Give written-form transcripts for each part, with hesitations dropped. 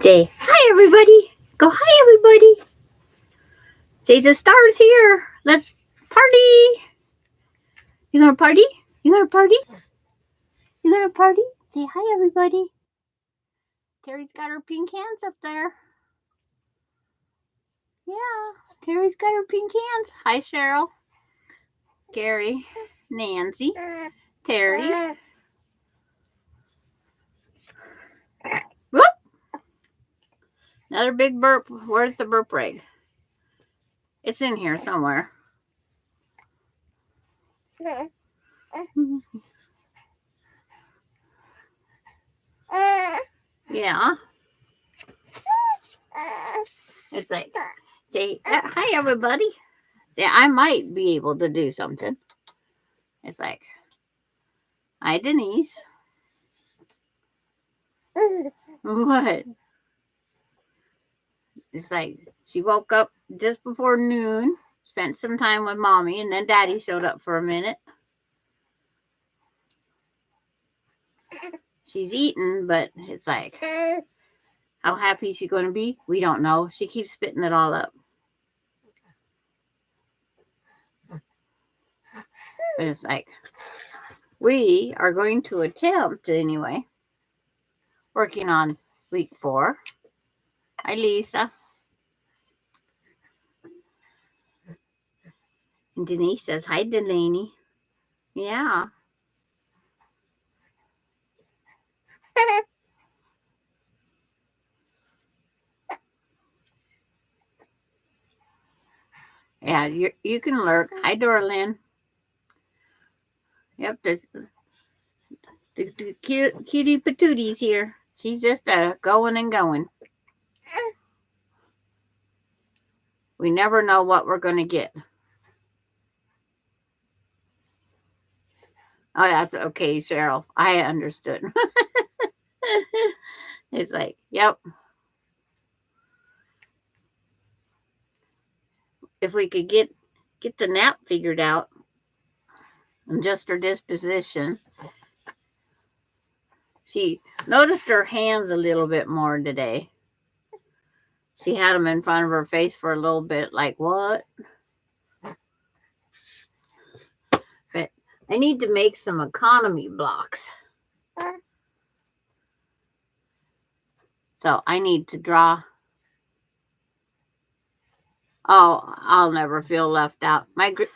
Say, hi everybody. Go, hi everybody. Say, the star's here. Let's party. You gonna party? You gonna party? You gonna party? Say, hi everybody. Terry's got her pink hands up there. Yeah, Terry's got her pink hands. Hi, Cheryl. Gary. Nancy. Terry. Whoop. Another big burp. Where's the burp rag? It's in here somewhere. Yeah. It's like, say, hi everybody. Say, I might be able to do something. It's like, hi Denise. What? It's like she woke up just before noon, spent some time with mommy, and then daddy showed up for a minute. She's eating, but it's like, how happy is she going to be? We don't know. She keeps spitting it all up. But it's like, we are going to attempt anyway, working on week 4. Hi, Lisa. And Denise says, hi, Delaney. Yeah. Yeah, you can lurk. Hi, Dorlin. Yep, the cutie patooties here. She's just going and going. We never know what we're going to get. Oh, that's okay, Cheryl. I understood. It's like, yep. If we could get the nap figured out and just her disposition. She noticed her hands a little bit more today. She had them in front of her face for a little bit, like, what? But I need to make some economy blocks. So I need to draw. Oh, I'll never feel left out. My great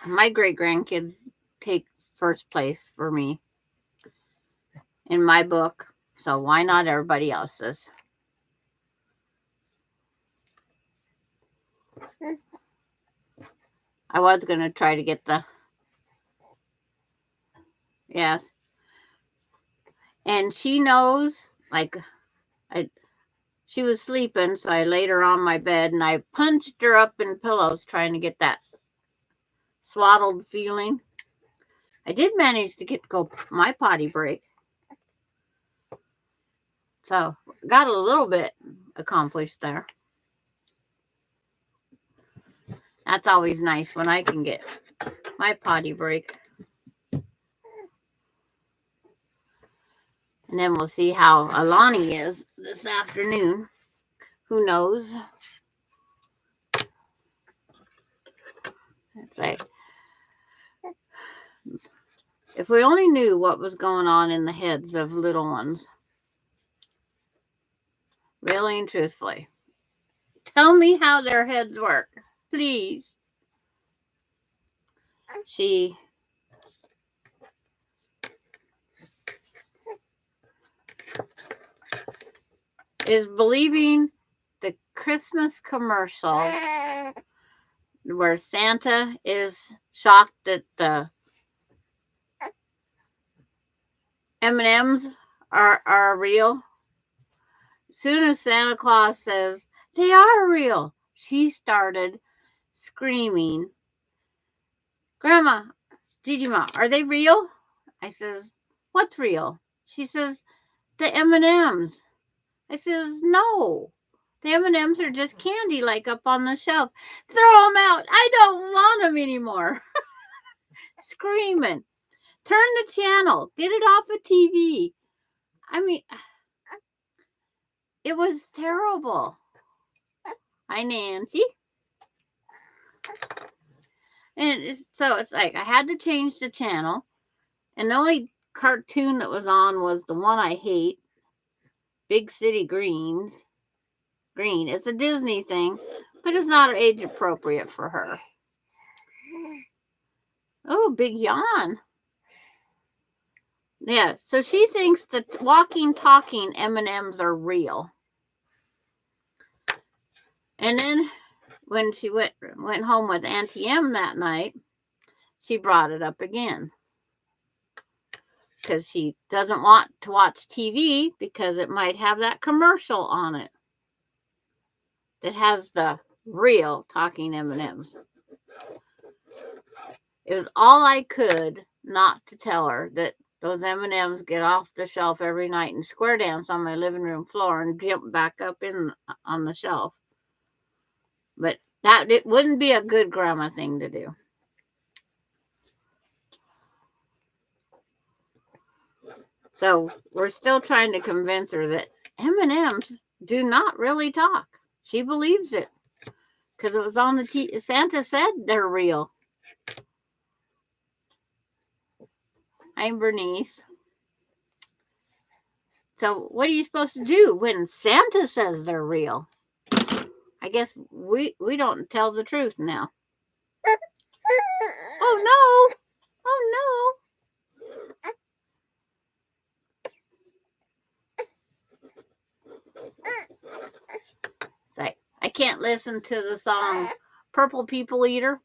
grandkids take first place for me in my book. So why not everybody else's? I was going to try to get the... Yes. And she knows, like, she was sleeping, so I laid her on my bed and I punched her up in pillows trying to get that swaddled feeling. I did manage to go my potty break. So got a little bit accomplished there. That's always nice when I can get my potty break. And then we'll see how Alani is this afternoon. Who knows? It's like, if we only knew what was going on in the heads of little ones. Really and truthfully. Tell me how their heads work, please. She is believing the Christmas commercials where Santa is shocked that the M&Ms are real. As soon as Santa Claus says they are real, she started screaming, "Grandma, Gigi Ma, are they real?" I says, "What's real?" She says, "The M&Ms." I says, "No. The M&Ms are just candy like up on the shelf. Throw them out. I don't want them anymore." Screaming. Turn the channel. Get it off of TV. I mean, It was terrible. Hi, Nancy. And so it's like I had to change the channel. And the only cartoon that was on was the one I hate, Big City Greens. Green. It's a Disney thing, but it's not age appropriate for her. Oh, big yawn. Yeah, so she thinks that walking, talking M&Ms are real. And then when she went home with Auntie M that night, she brought it up again. Because she doesn't want to watch TV because it might have that commercial on it that has the real talking M&Ms. It was all I could not to tell her that those M&Ms get off the shelf every night and square dance on my living room floor and jump back up on the shelf. But it wouldn't be a good grandma thing to do. So we're still trying to convince her that M&Ms do not really talk. She believes it because it was on the Santa said they're real. I'm Bernice. So what are you supposed to do when Santa says they're real? I guess we don't tell the truth now. Oh no! Oh no! It's like I can't listen to the song Purple People Eater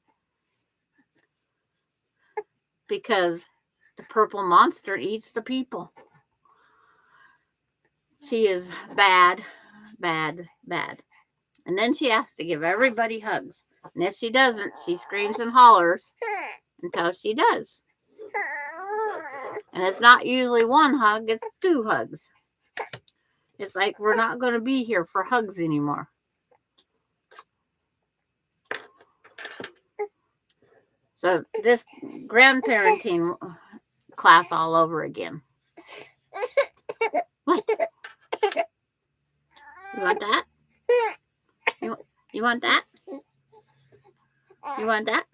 because the purple monster eats the people. She is bad, bad, bad. And then she has to give everybody hugs. And if she doesn't, she screams and hollers until she does. And it's not usually one hug, it's 2 hugs. It's like we're not going to be here for hugs anymore. So this grandparenting class all over again. What? You want that? You want that? You want that?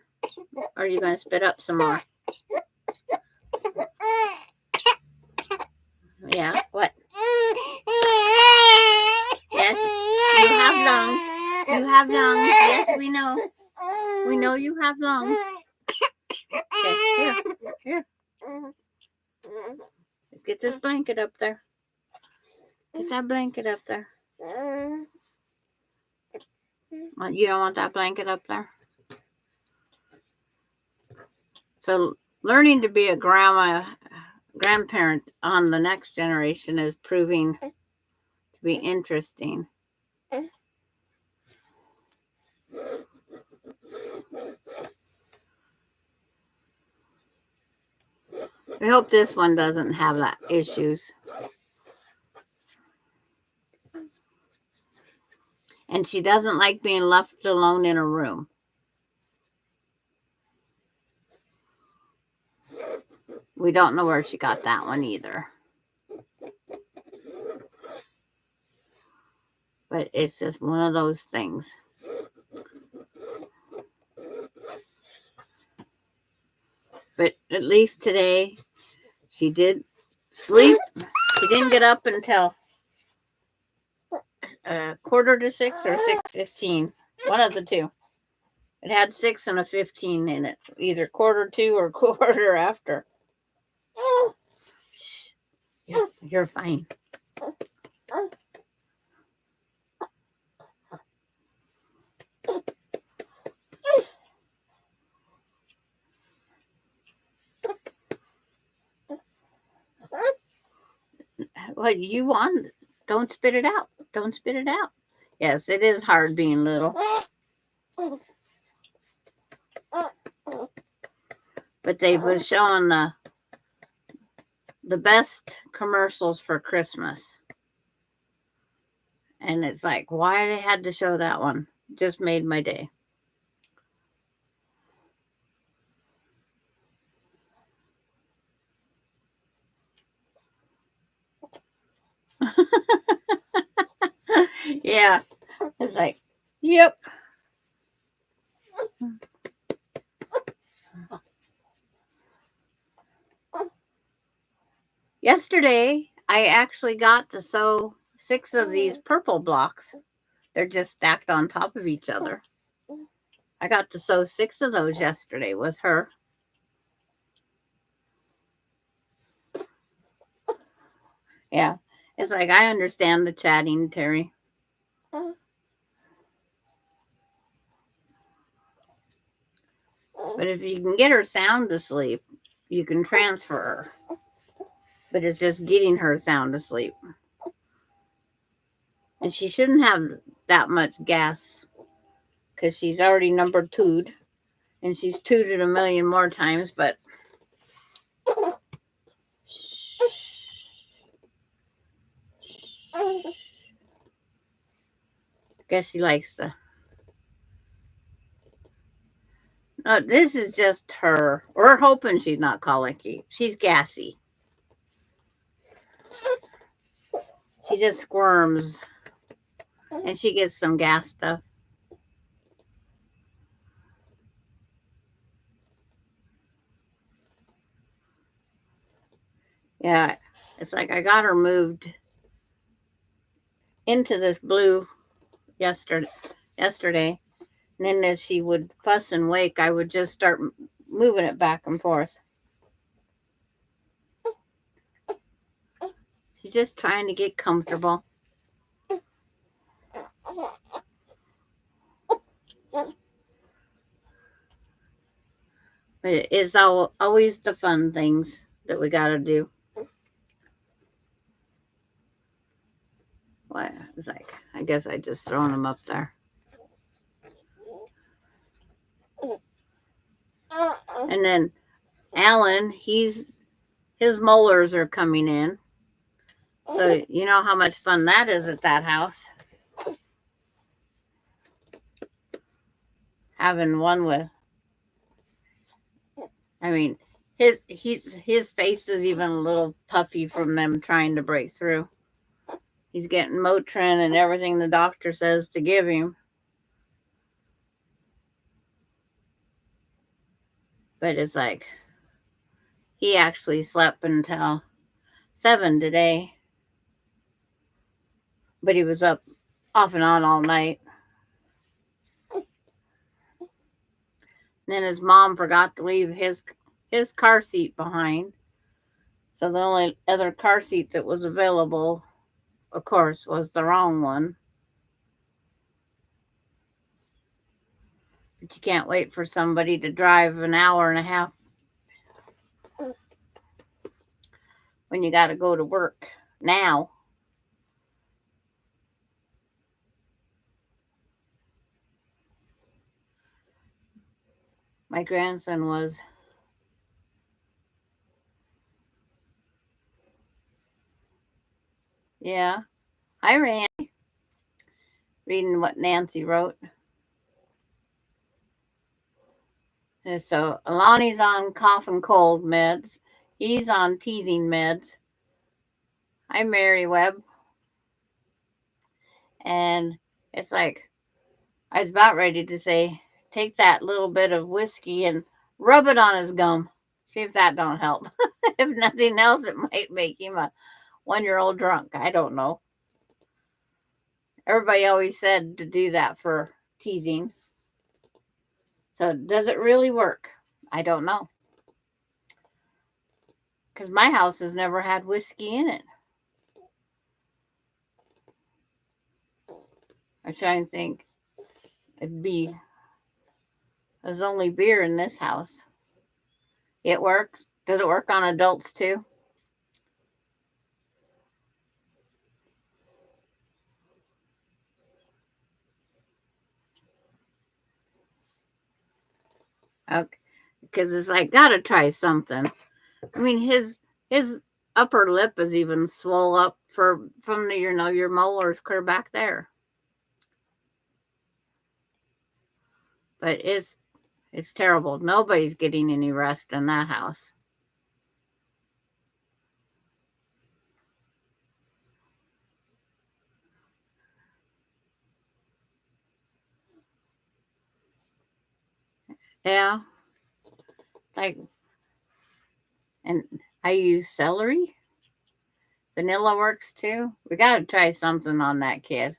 Or are you going to spit up some more? Yeah, what? Yes, you have lungs. You have lungs. Yes, we know. We know you have lungs. Okay, here. Get this blanket up there. Get that blanket up there. You don't want that blanket up there? So learning to be a grandparent on the next generation is proving to be interesting. We hope this one doesn't have that issues. And she doesn't like being left alone in a room. We don't know where she got that one either. But it's just one of those things. But at least today, she did sleep. She didn't get up until 5:45 or 6:15. One of the two. It had 6 and a 15 in it. Either 1:45 or quarter after. Shh. You're fine. What you want? Don't spit it out. Don't spit it out. Yes, it is hard being little. But they was showing the best commercials for Christmas. And it's like, why they had to show that one? Just made my day. Yeah. It's like, yep. Yesterday, I actually got to sew 6 of these purple blocks. They're just stacked on top of each other. I got to sew 6 of those yesterday with her. Yeah. It's like, I understand the chatting, Terry. But if you can get her sound asleep, you can transfer her. But it's just getting her sound asleep. And she shouldn't have that much gas because she's already number 2'd. And she's tooted a million more times, but I guess she likes the... No, this is just her. We're hoping she's not colicky. She's gassy. She just squirms. And she gets some gas stuff. Yeah, it's like I got her moved into this blue yesterday. And then as she would fuss and wake, I would just start moving it back and forth. She's just trying to get comfortable. But it is always the fun things that we got to do. What? It's like, I guess I just thrown them up there. And then Alan, his molars are coming in. So you know how much fun that is at that house. Having one with, I mean, his face is even a little puffy from them trying to break through. He's getting Motrin and everything the doctor says to give him. But it's like, he actually slept until 7 today. But he was up off and on all night. And then his mom forgot to leave his car seat behind. So the only other car seat that was available, of course, was the wrong one. But you can't wait for somebody to drive an hour and a half when you got to go to work now. My grandson was... Yeah. Hi, Randy. Reading what Nancy wrote. And so Alani's on cough and cold meds. He's on teething meds. Hi, Mary Webb. And it's like, I was about ready to say, take that little bit of whiskey and rub it on his gum. See if that don't help. If nothing else, it might make him a 1-year-old drunk. I don't know. Everybody always said to do that for teething. So does it really work? I don't know. Because my house has never had whiskey in it. I try and think there's only beer in this house. It works. Does it work on adults too? Okay. Because it's like, gotta try something. I mean, his upper lip is even swole up from the, your molars clear back there. But it's terrible. Nobody's getting any rest in that house. Yeah. Like, and I use celery. Vanilla works too. We got to try something on that kid.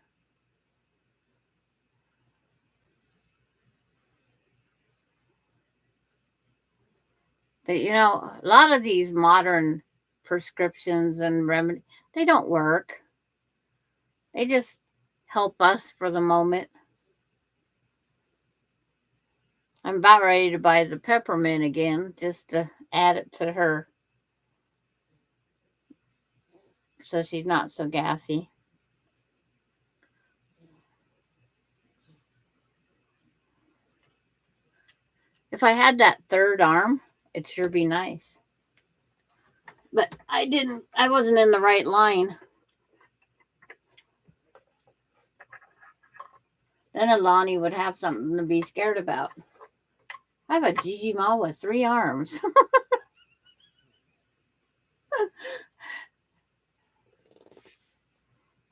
But you know, a lot of these modern prescriptions and remedy, they don't work. They just help us for the moment. I'm about ready to buy the peppermint again just to add it to her so she's not so gassy. If I had that third arm, it'd sure be nice. But I wasn't in the right line. Then Alani would have something to be scared about. I have a Gigi Ma with 3 arms.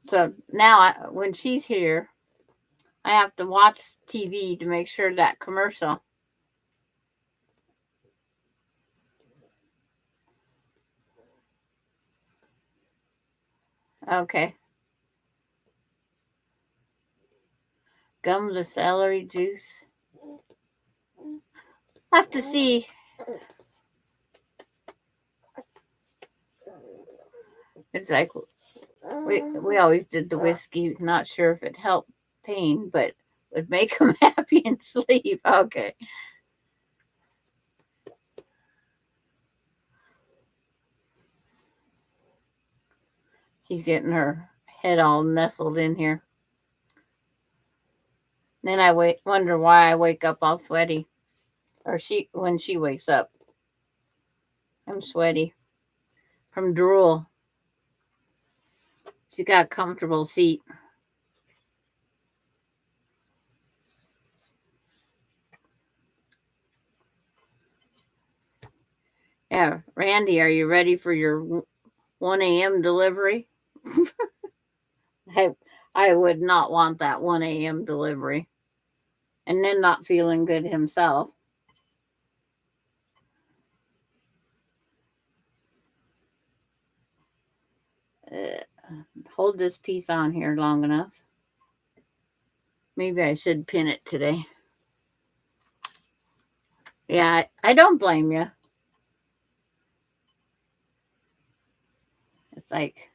So now when she's here, I have to watch TV to make sure that commercial. Okay. Gum the celery juice. I have to see. It's like we always did the whiskey. Not sure if it helped pain, but would make them happy and sleep. Okay. She's getting her head all nestled in here. Then I wonder why I wake up all sweaty, or when she wakes up. I'm sweaty from drool. She's got a comfortable seat. Yeah, Randy, are you ready for your 1 a.m. delivery? I would not want that 1 a.m. delivery. And then not feeling good himself. Hold this piece on here long enough. Maybe I should pin it today. Yeah, I don't blame you. It's like,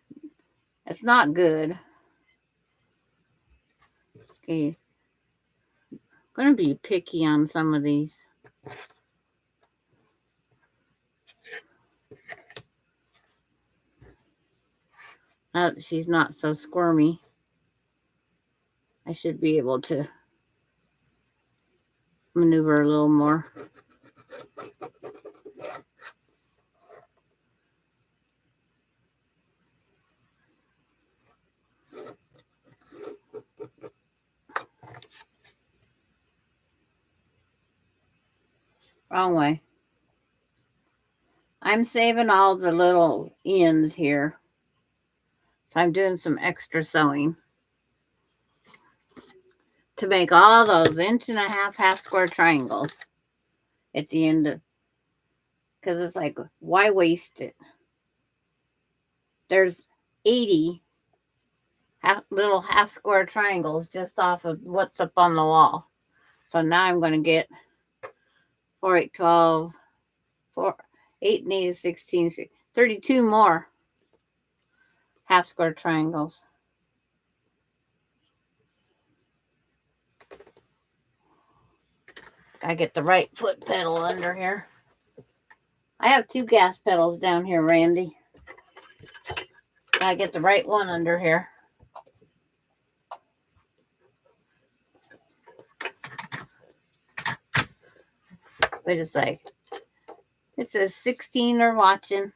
it's not good. Okay. I'm going to be picky on some of these. Now that she's not so squirmy, I should be able to maneuver a little more. Wrong way. I'm saving all the little ends here. So I'm doing some extra sewing to make all those 1.5 inch half square triangles at the end of, because it's like, why waste it? There's 80 little half square triangles just off of what's up on the wall. So now I'm going to get 4, 8, 12, 4, 8 and 8 is 16, 32 more half square triangles. Gotta get the right foot pedal under here. I have 2 gas pedals down here, Randy. Gotta get the right one under here. Wait a sec. It says 16 are watching.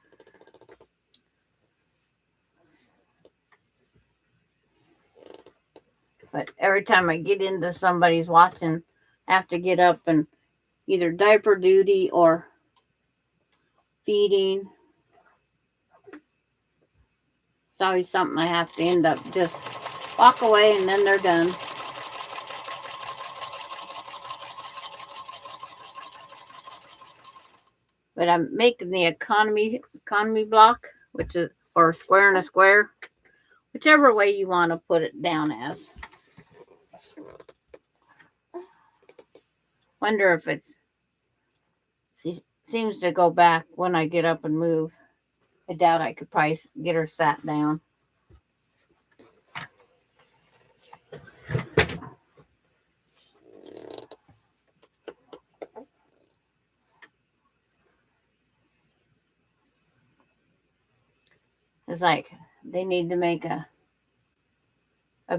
But every time I get into somebody's watching, I have to get up and either diaper duty or feeding. It's always something I have to end up just walk away and then they're done. but I'm making the economy block, which is, or square and a square, whichever way you want to put it down as. Wonder if she seems to go back when I get up and move. I doubt I could probably get her sat down. It's like they need to make a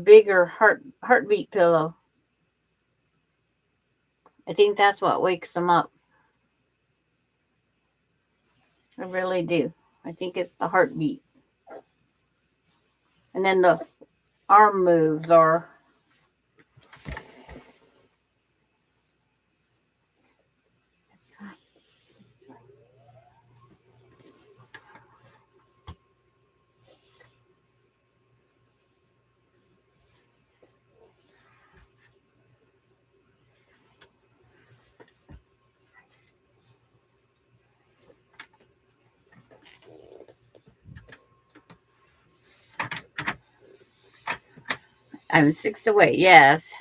bigger heartbeat pillow. I think that's what wakes them up. I really do. I think it's the heartbeat. And then the arm moves are I'm 6 away. Yes.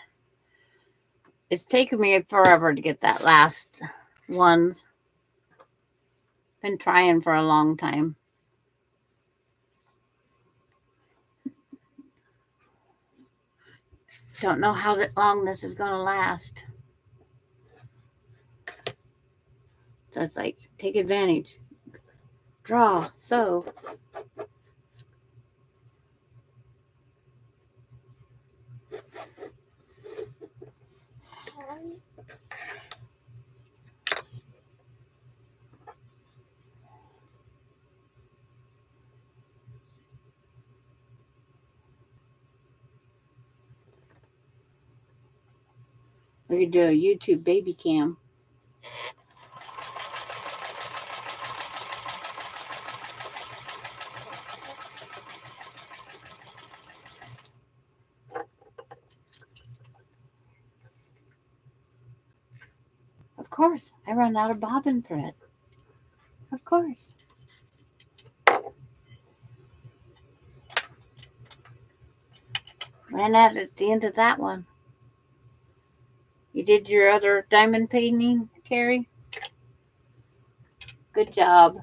It's taken me forever to get that last ones. Been trying for a long time. Don't know how long this is going to last. So it's like, take advantage. Draw, sew. We could do a YouTube baby cam. Of course, I run out of bobbin thread. Of course. Ran out at the end of that one. You did your other diamond painting, Carrie? Good job.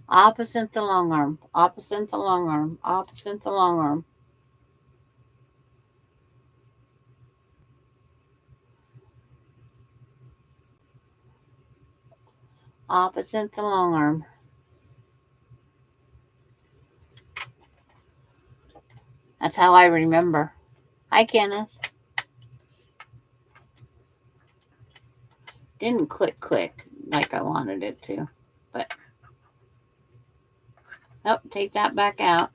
Opposite the long arm. Opposite the long arm. Opposite the long arm. Opposite the long arm. That's how I remember. Hi, Kenneth. Didn't click like I wanted it to, but oh, take that back out.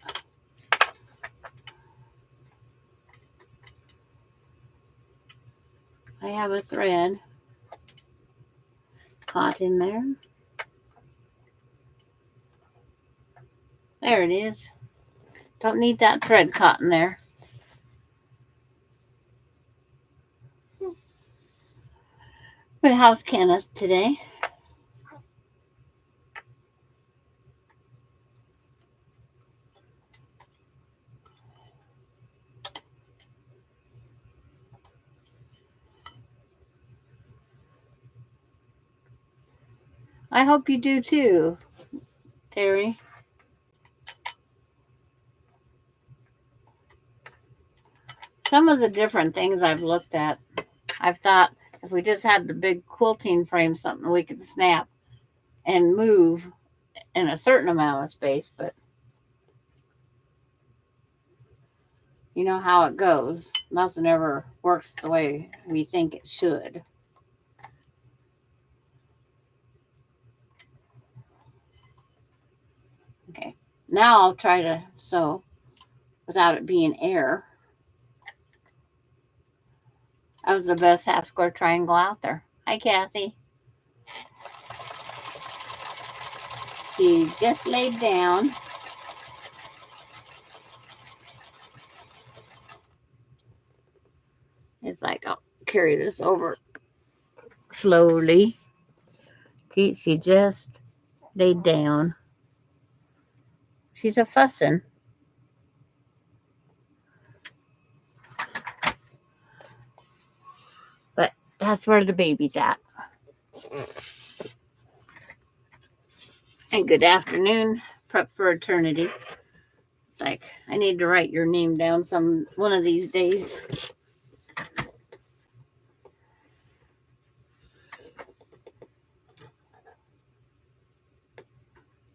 I have a thread caught in there. There it is. Don't need that thread caught in there. But how's Kenneth today? I hope you do too, Terry. Some of the different things I've looked at, I've thought if we just had the big quilting frame, something we could snap and move in a certain amount of space, but you know how it goes. Nothing ever works the way we think it should. Okay, now I'll try to sew without it being air. That was the best half square triangle out there. Hi, Kathy. She just laid down. It's like, I'll carry this over slowly. She just laid down. She's a fussin'. But that's where the baby's at. And good afternoon, Prep for Eternity. It's like, I need to write your name down one of these days.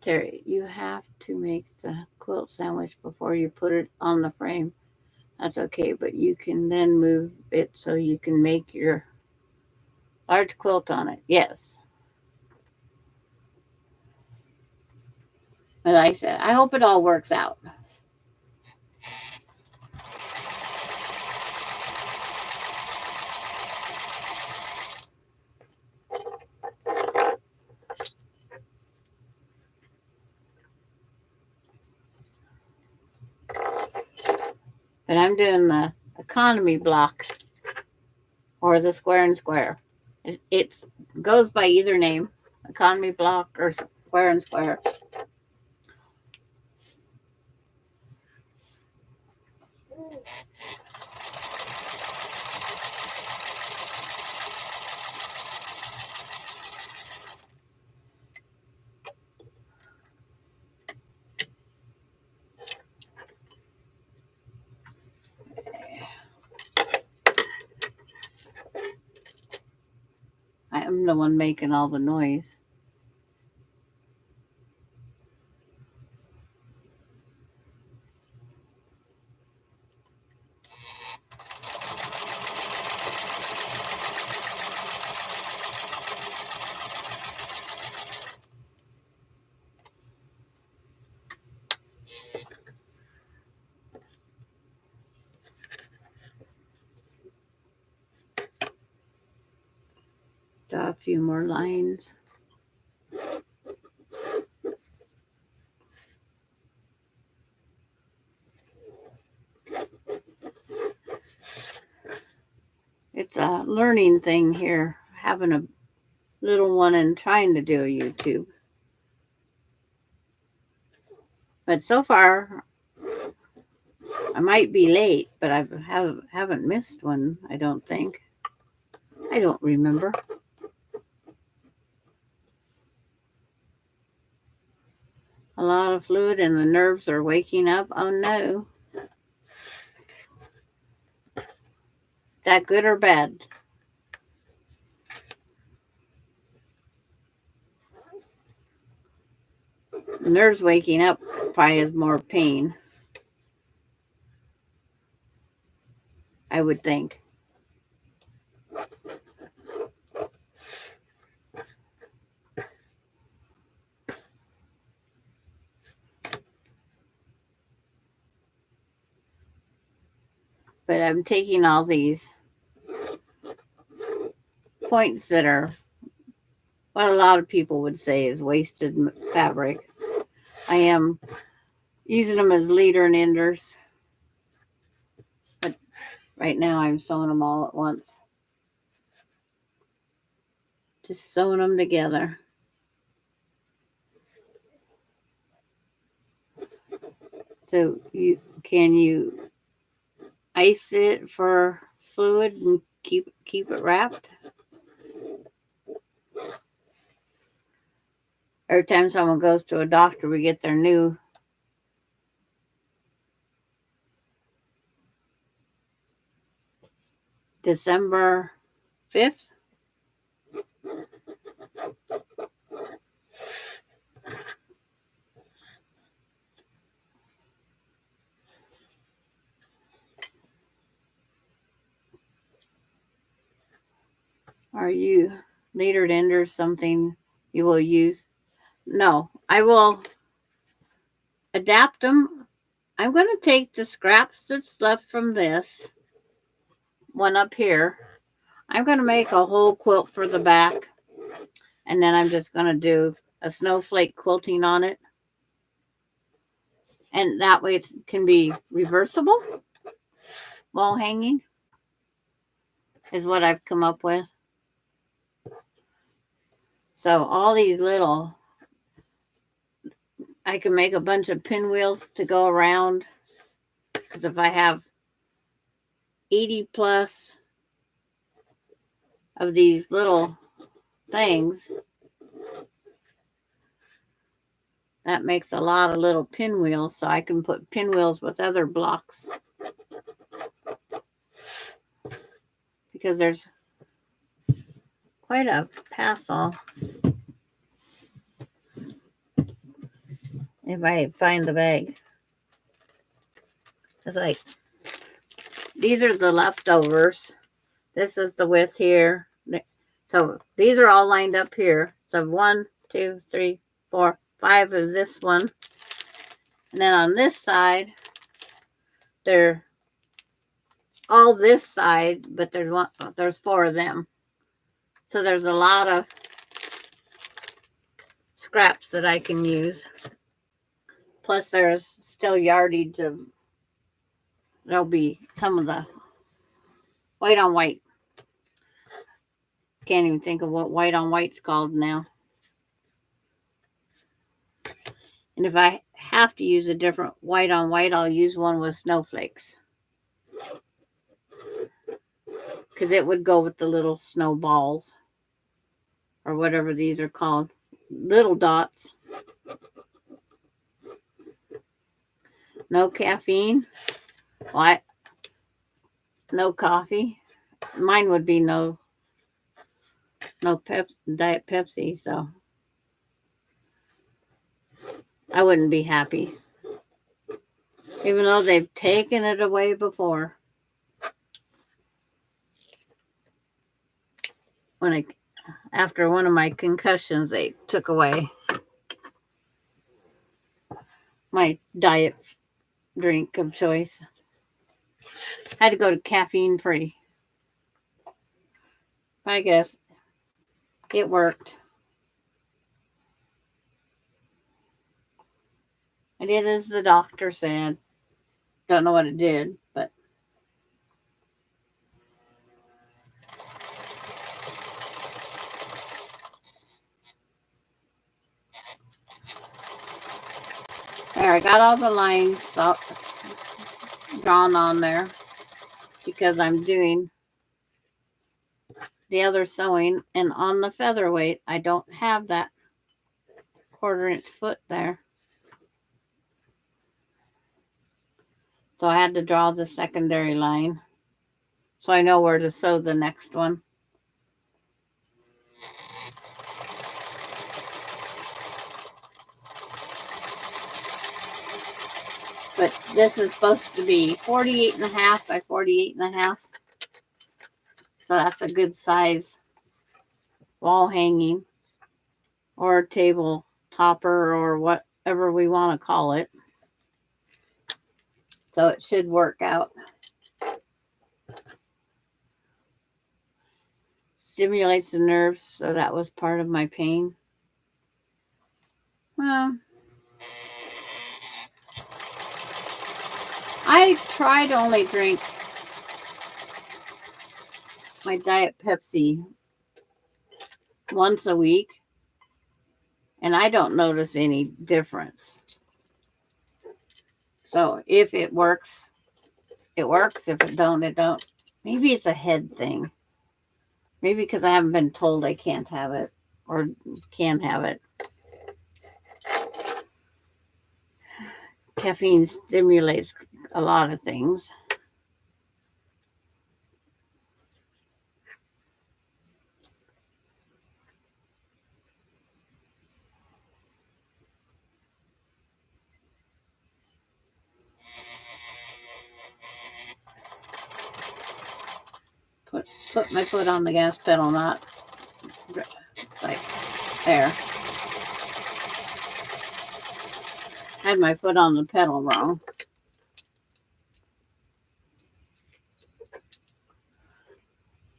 Terry, you have to make the quilt sandwich before you put it on the frame. That's okay, but you can then move it so you can make your large quilt on it. Yes. But like I said, I hope it all works out. But I'm doing the economy block or the square and square. It goes by either name, economy block or square and square. I am the one making all the noise. Draw a few more lines. It's a learning thing here, having a little one and trying to do a YouTube. But so far, I might be late, but I haven't missed one, I don't think. I don't remember. A lot of fluid and the nerves are waking up. Oh no. Is that good or bad? Nerves waking up probably is more pain, I would think. But I'm taking all these points that are what a lot of people would say is wasted fabric. I am using them as leader and enders. But right now I'm sewing them all at once. Just sewing them together. So can you ice it for fluid and keep it wrapped? Every time someone goes to a doctor, we get their new December 5th. Are you leader ender something you will use? No, I will adapt them. I'm going to take the scraps that's left from this one up here. I'm going to make a whole quilt for the back. And then I'm just going to do a snowflake quilting on it. And that way it can be reversible while hanging. is what I've come up with. So all these little, I can make a bunch of pinwheels to go around. Because if I have 80 plus of these little things, that makes a lot of little pinwheels. So I can put pinwheels with other blocks. Because there's quite a passel. If I find the bag. It's like, these are the leftovers. This is the width here. So these are all lined up here. So 1, 2, 3, 4, 5 of this one. And then on this side, they're all this side, but there's 4 of them. So there's a lot of scraps that I can use. Plus there's still yardage of, there'll be some of the white on white. Can't even think of what white on white's called now. And if I have to use a different white on white, I'll use one with snowflakes. Because it would go with the little snowballs. Or whatever these are called. Little dots. No caffeine. What? No coffee. Mine would be no Diet Pepsi, so I wouldn't be happy. Even though they've taken it away before. After one of my concussions, they took away my diet drink of choice. I had to go to caffeine free. I guess it worked. I did as the doctor said. Don't know what it did, but there, I got all the lines drawn on there because I'm doing the other sewing, and on the featherweight I don't have that 1/4 inch foot there, so I had to draw the secondary line so I know where to sew the next one. But this is supposed to be 48.5 by 48.5, so that's a good size wall hanging or table topper or whatever we want to call it. So it should work out. Stimulates the nerves, so that was part of my pain. Well, I try to only drink my Diet Pepsi once a week, and I don't notice any difference. So if it works, it works. If it don't, it don't. Maybe it's a head thing. Maybe because I haven't been told I can't have it or can have it. Caffeine stimulates a lot of things. Put my foot on the gas pedal, not like there. Had my foot on the pedal wrong.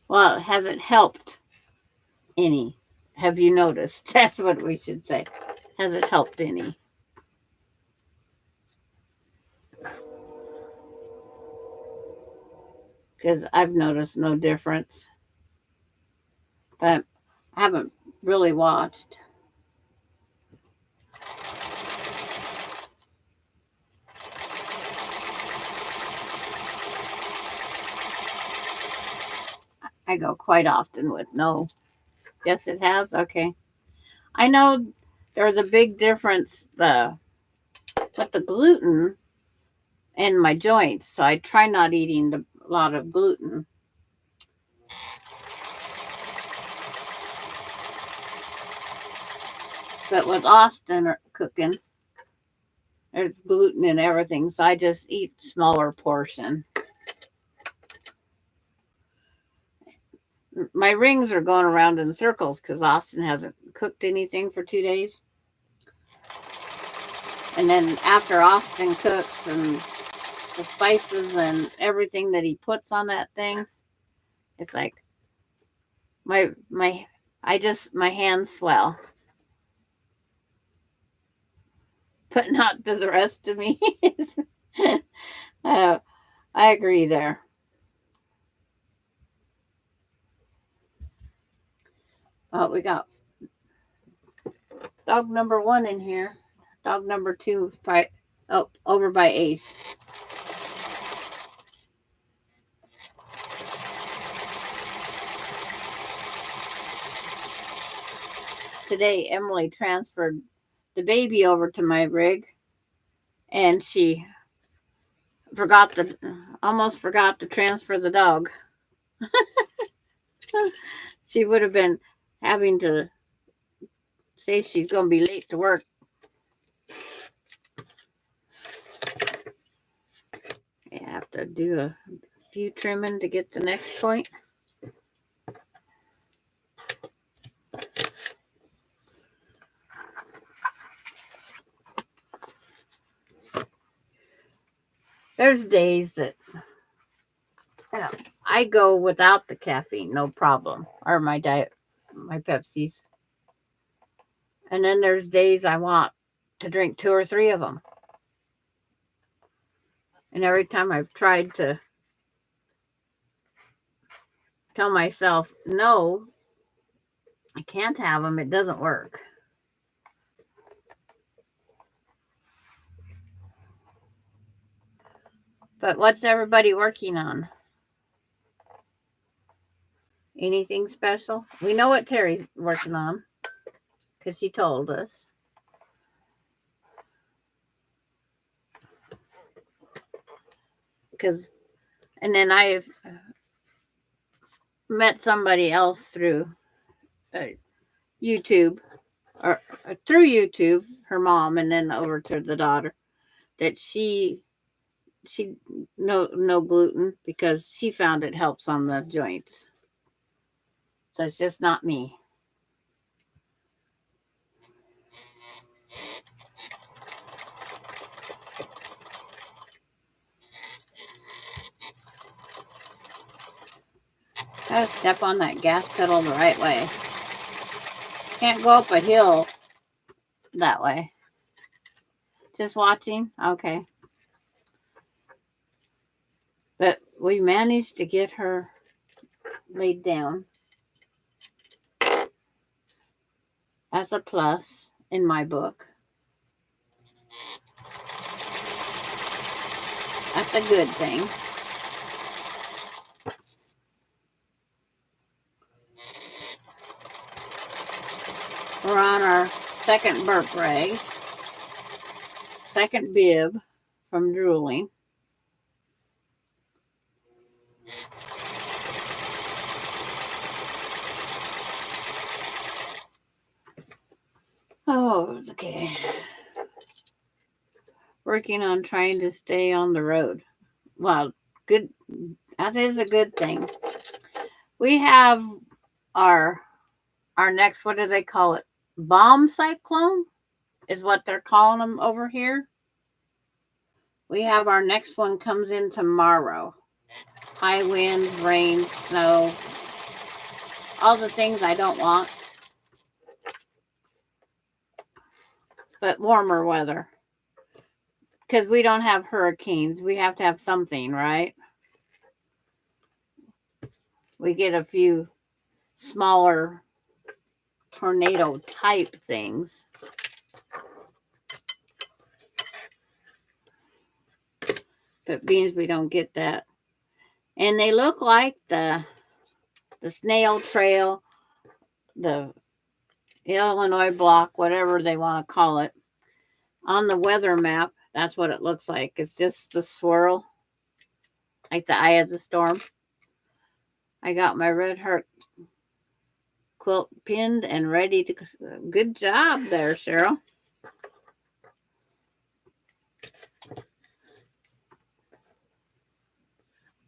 Well, has it helped any? Have you noticed? That's what we should say. Has it helped any? because I've noticed no difference. But I haven't really watched. I go quite often with no. Yes, it has. Okay. I know there's a big difference with the gluten in my joints, so I try not eating a lot of gluten. But with Austin cooking, there's gluten in everything, so I just eat smaller portion. My rings are going around in circles because Austin hasn't cooked anything for 2 days. And then after Austin cooks and the spices and everything that he puts on that thing, it's like my my hands swell. But not to the rest of me. I agree there. Oh, we got dog number 1 in here. Dog number 2 by over by Ace. Today Emily transferred the baby over to my rig, and she almost forgot to transfer the dog. She would have been having to say she's going to be late to work. I have to do a few trimming to get the next point. There's days that I go without the caffeine, no problem, or my diet, my Pepsis. And then there's days I want to drink 2 or 3 of them. And every time I've tried to tell myself, no, I can't have them, it doesn't work. But what's everybody working on? Anything special? We know what Terry's working on because she told us. And then I've met somebody else through YouTube, or through YouTube, her mom, and then over to the daughter, that she no gluten because she found it helps on the joints. So it's just not me. Gotta step on that gas pedal the right way. Can't go up a hill that way. Just watching? Okay. But we managed to get her laid down. That's a plus in my book. That's a good thing. We're on our second burp rag, second bib from drooling. Oh, okay. Working on trying to stay on the road. Well, good. That is a good thing. We have our next, what do they call it? Bomb cyclone is what they're calling them over here. We have our next one comes in tomorrow. High winds, rain, snow, all the things I don't want. But warmer weather. Because we don't have hurricanes. We have to have something, right? we get a few smaller tornado type things. But beans, we don't get that. And they look like the snail trail, the Illinois block, whatever they want to call it. On the weather map, that's what it looks like. It's just the swirl, like the eye of the storm. I got my red heart quilt pinned and ready to. Good job there, Cheryl.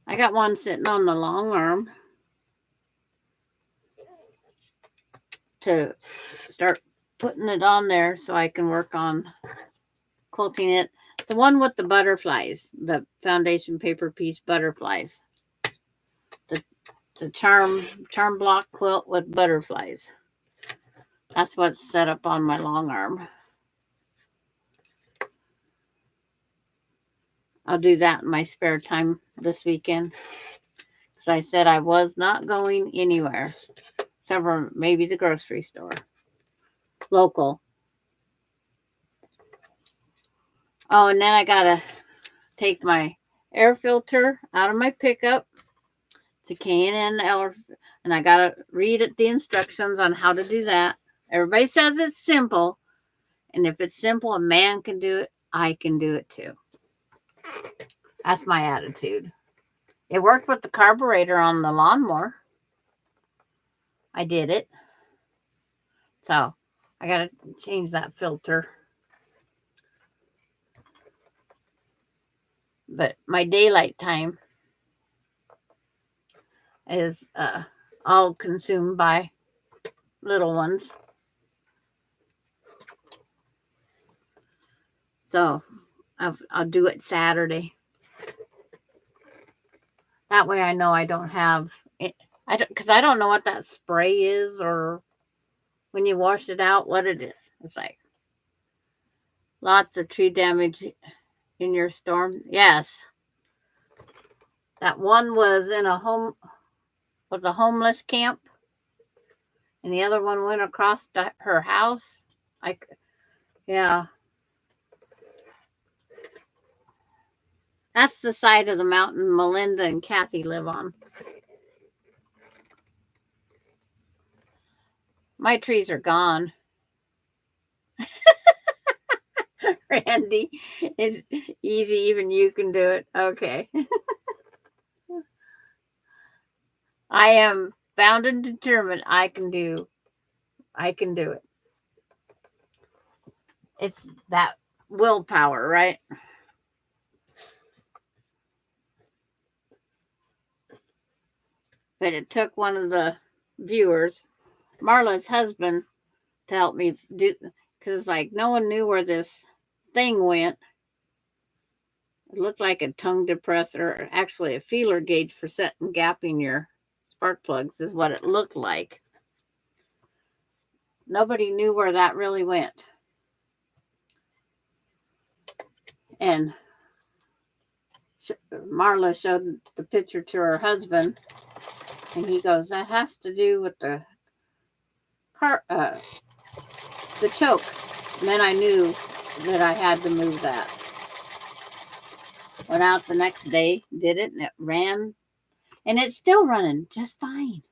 I got one sitting on the long arm to start putting it on there so I can work on quilting it. The one with the butterflies, the foundation paper piece butterflies. The charm block quilt with butterflies. That's what's set up on my long arm. I'll do that in my spare time this weekend. Because I said I was not going anywhere. Except for maybe the grocery store. Local. Oh, and then I got to take my air filter out of my pickup to K&N, and I got to read the instructions on how to do that. Everybody says it's simple. And if it's simple, a man can do it, I can do it too. That's my attitude. It worked with the carburetor on the lawnmower. I did it. So I got to change that filter. But my daylight time is all consumed by little ones. So I'll do it Saturday. That way I know I don't have it. Because I don't know what that spray is, or when you wash it out, what it is. It's like lots of tree damage in your storm. Yes. That one was in a homeless camp. And the other one went across her house. Yeah. That's the side of the mountain Melinda and Kathy live on. My trees are gone. Randy, it's easy. Even you can do it. Okay. I am bound and determined I can do it. It's that willpower, right? But it took one of the viewers, Marla's husband, to help me do, because like no one knew where this thing went. It looked like a tongue depressor, actually a feeler gauge for setting gapping your spark plugs is what it looked like. Nobody knew where that really went. And Marla showed the picture to her husband, and he goes, that has to do with the choke. And then I knew that I had to move that. Went out the next day, did it, and it ran. And it's still running just fine.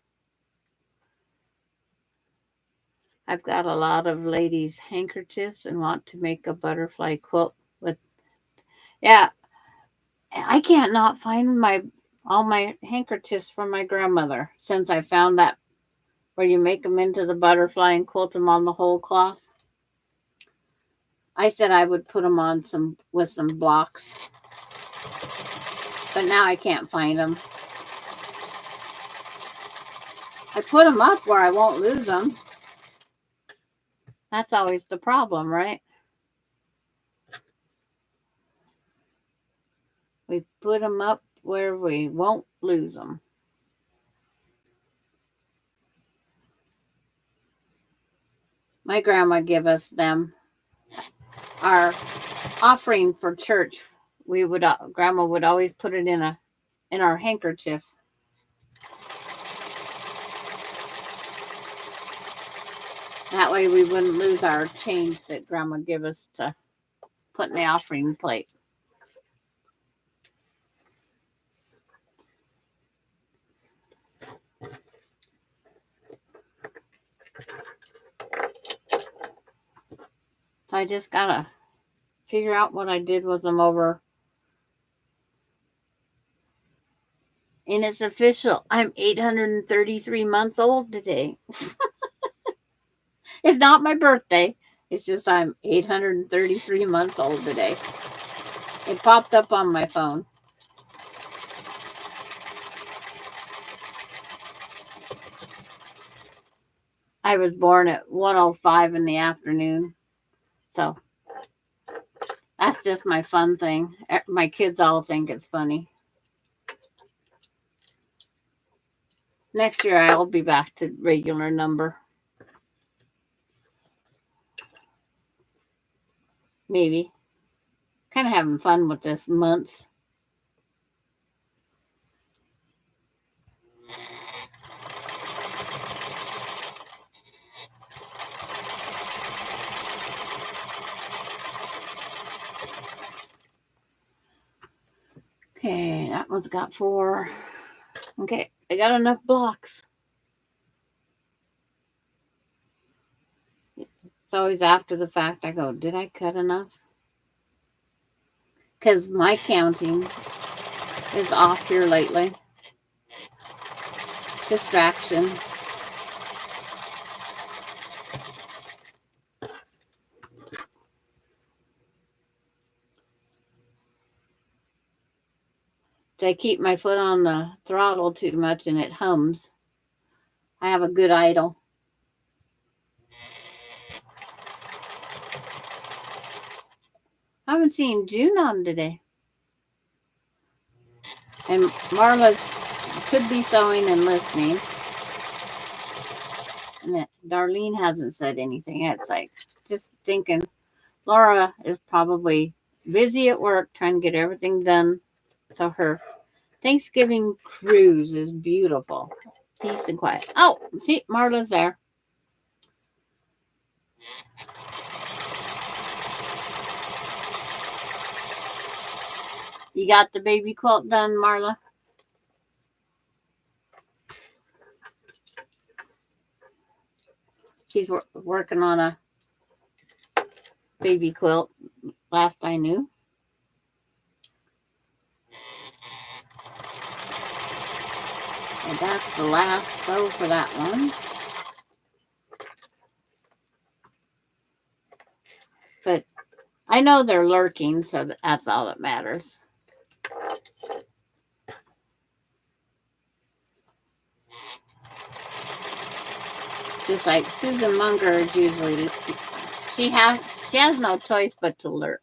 I've got a lot of ladies' handkerchiefs and want to make a butterfly quilt with. Yeah, I can't not find all my handkerchiefs from my grandmother since I found that where you make them into the butterfly and quilt them on the whole cloth. I said I would put them on with some blocks, but now I can't find them. I put them up where I won't lose them. That's always the problem, right? We put them up where we won't lose them. My grandma gave us them. Our offering for church, grandma would always put it in our handkerchief. That way we wouldn't lose our change that Grandma gave us to put in the offering plate. So I just gotta figure out what I did with them over. And it's official. I'm 833 months old today. It's not my birthday. It's just I'm 833 months old today. It popped up on my phone. I was born at 1:05 in the afternoon. So that's just my fun thing. My kids all think it's funny. Next year I'll be back to regular number. Maybe. Kind of having fun with this months. Okay, that one's got 4. Okay, I got enough blocks. It's always after the fact I go, did I cut enough? Because my counting is off here lately. Distraction. I keep my foot on the throttle too much and it hums. I have a good idle. I haven't seen June on today. And Marla's could be sewing and listening. And Darlene hasn't said anything. It's like just thinking Laura is probably busy at work trying to get everything done. So her Thanksgiving cruise is beautiful. Peace and quiet. Oh, see, Marla's there. You got the baby quilt done, Marla? She's working on a baby quilt, last I knew. And that's the last sew for that one. But I know they're lurking, so that's all that matters. Just like Susan Munger is usually, she has no choice but to lurk.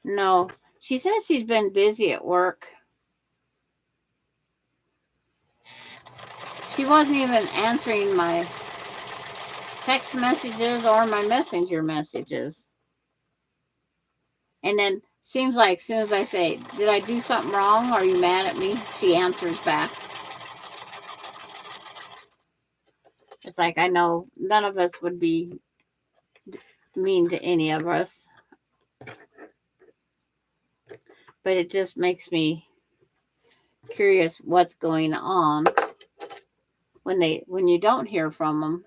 No, she said she's been busy at work. She wasn't even answering my text messages or my messenger messages. And then seems like as soon as I say, did I do something wrong? Are you mad at me? She answers back. It's like I know none of us would be mean to any of us. But it just makes me curious what's going on when you don't hear from them.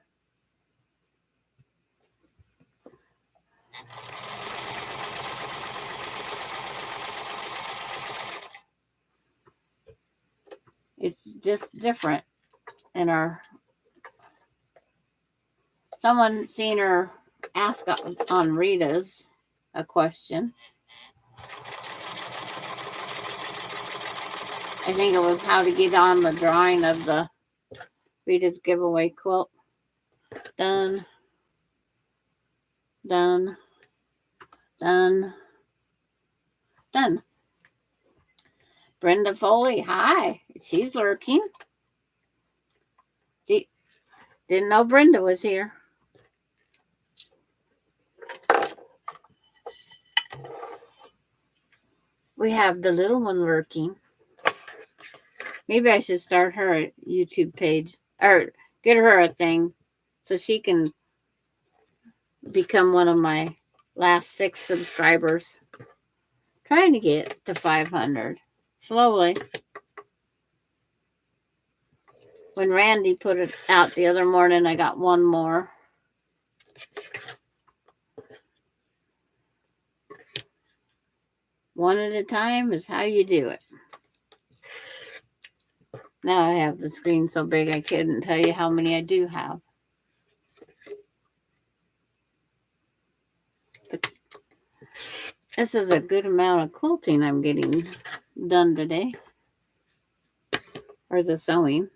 It's just different in our. Someone seen her ask on Rita's a question. I think it was how to get on the drawing of the Rita's giveaway quilt. Done. Done. Done. Done. Brenda Foley, hi. She's lurking. See, didn't know Brenda was here. we have the little one lurking. Maybe I should start her a YouTube page or get her a thing so she can become one of my last 6 subscribers. Trying to get to 500 slowly. When Randy put it out the other morning, I got one more. One at a time is how you do it. Now I have the screen so big I couldn't tell you how many I do have. But this is a good amount of quilting I'm getting done today. Or the sewing.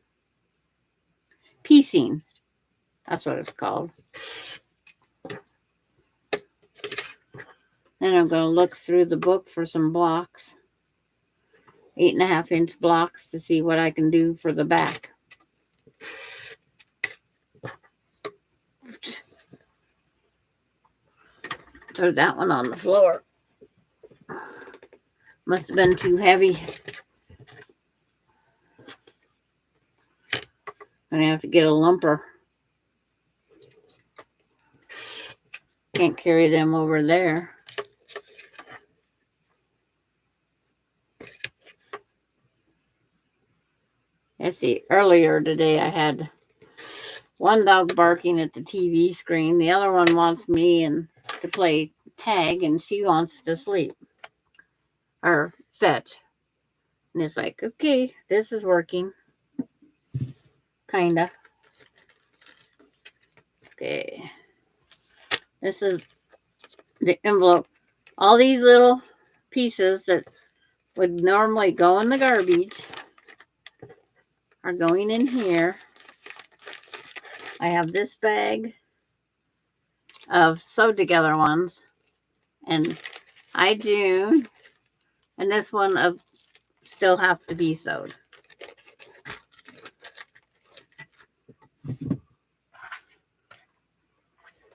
Piecing. That's what it's called. Then I'm going to look through the book for some blocks. 8.5-inch blocks to see what I can do for the back. Throw that one on the floor. Must have been too heavy. Gonna have to get a lumper. Can't carry them over there. Let's see, earlier today I had one dog barking at the TV screen. The other one wants me and to play tag, and she wants to sleep or fetch. And it's like, okay, this is working. Kinda. Okay. This is the envelope. All these little pieces that would normally go in the garbage are going in here. I have this bag of sewed together ones, and June, and this one of still have to be sewed.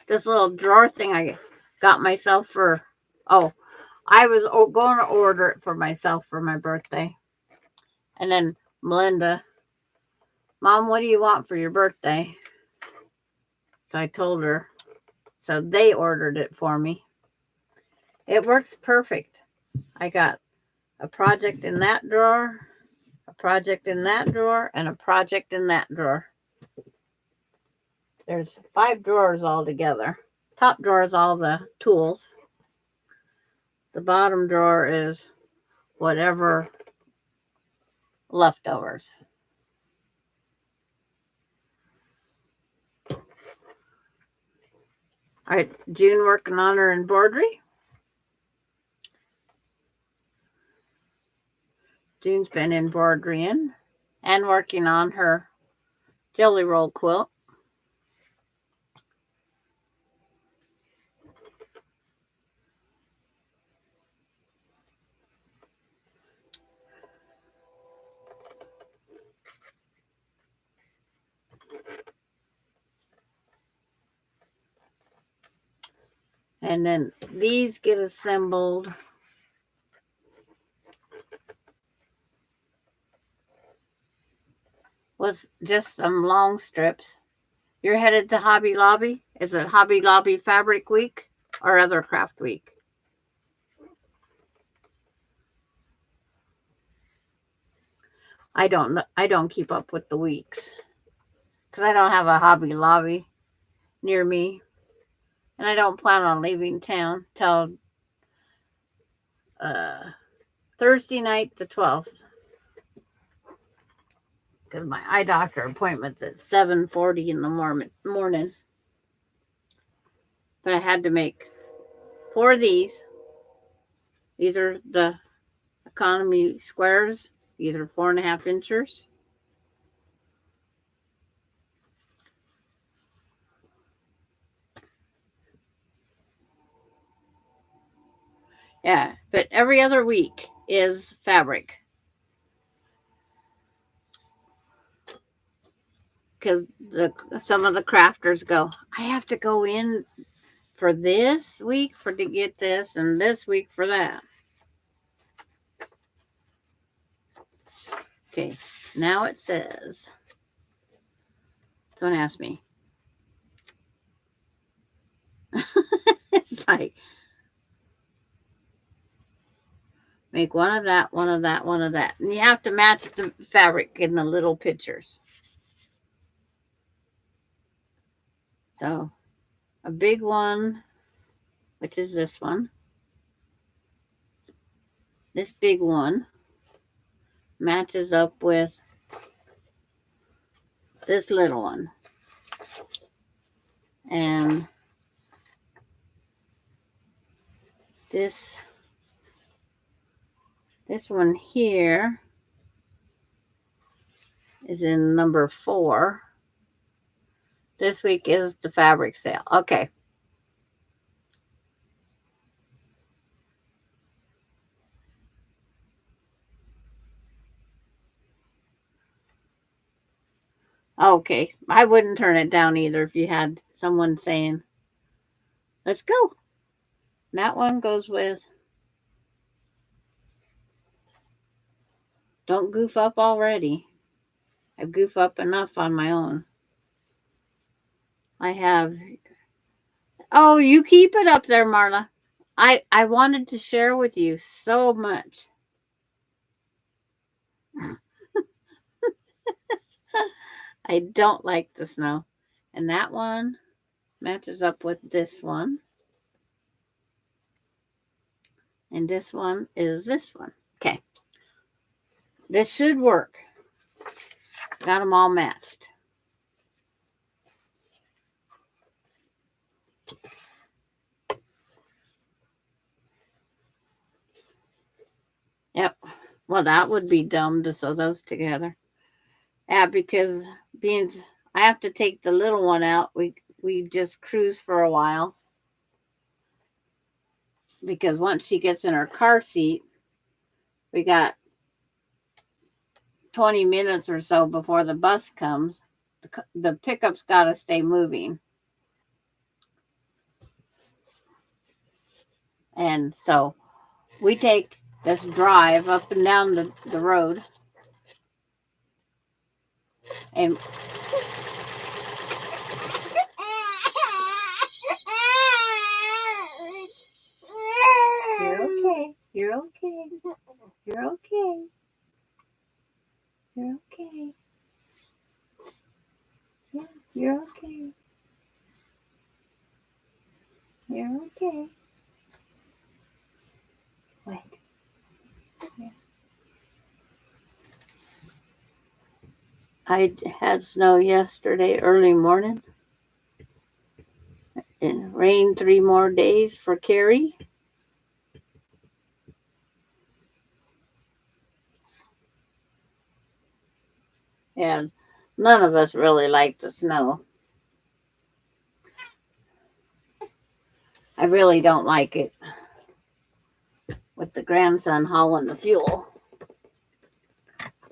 This little drawer thing I got myself for, I was going to order it for myself for my birthday. And then Melinda, Mom, what do you want for your birthday? So I told her. So they ordered it for me. It works perfect. I got a project in that drawer, a project in that drawer, and a project in that drawer. There's 5 drawers altogether. Top drawer is all the tools. The bottom drawer is whatever leftovers. All right, June working on her embroidery. June's been embroidering and working on her jelly roll quilt. And then these get assembled. With just some long strips. You're headed to Hobby Lobby? Is it Hobby Lobby Fabric Week or other craft week? I don't keep up with the weeks because I don't have a Hobby Lobby near me, and I don't plan on leaving town till Thursday night, the 12th, because my eye doctor appointment's at 7:40 in the morning. But I had to make 4 of these. These are the economy squares. These are 4.5 inches. Yeah, but every other week is fabric. Because some of the crafters go, I have to go in for this week to get this, and this week for that. Okay, now it says, don't ask me. It's like, make one of that, one of that, one of that. And you have to match the fabric in the little pictures. So a big one, which is this one. This big one matches up with this little one. And this one here is in number 4. This week is the fabric sale. Okay. Okay. I wouldn't turn it down either if you had someone saying, let's go. That one goes with, don't goof up already. I goof up enough on my own. I have, oh, you keep it up there, Marla. I wanted to share with you so much. I don't like the snow. And that one matches up with this one. And this one is this one. Okay. This should work. Got them all matched. Yep. Well, that would be dumb to sew those together. Yeah, because beans, I have to take the little one out. We just cruise for a while. Because once she gets in her car seat, we got 20 minutes or so before the bus comes. The pickup's got to stay moving. And so we take this drive up and down the road. And you're okay. You're okay. You're okay. You're okay. Yeah, you're okay. You're okay. Wait. Yeah. I had snow yesterday early morning. And rain 3 more days for Carrie. And none of us really like the snow. I really don't like it. With the grandson hauling the fuel.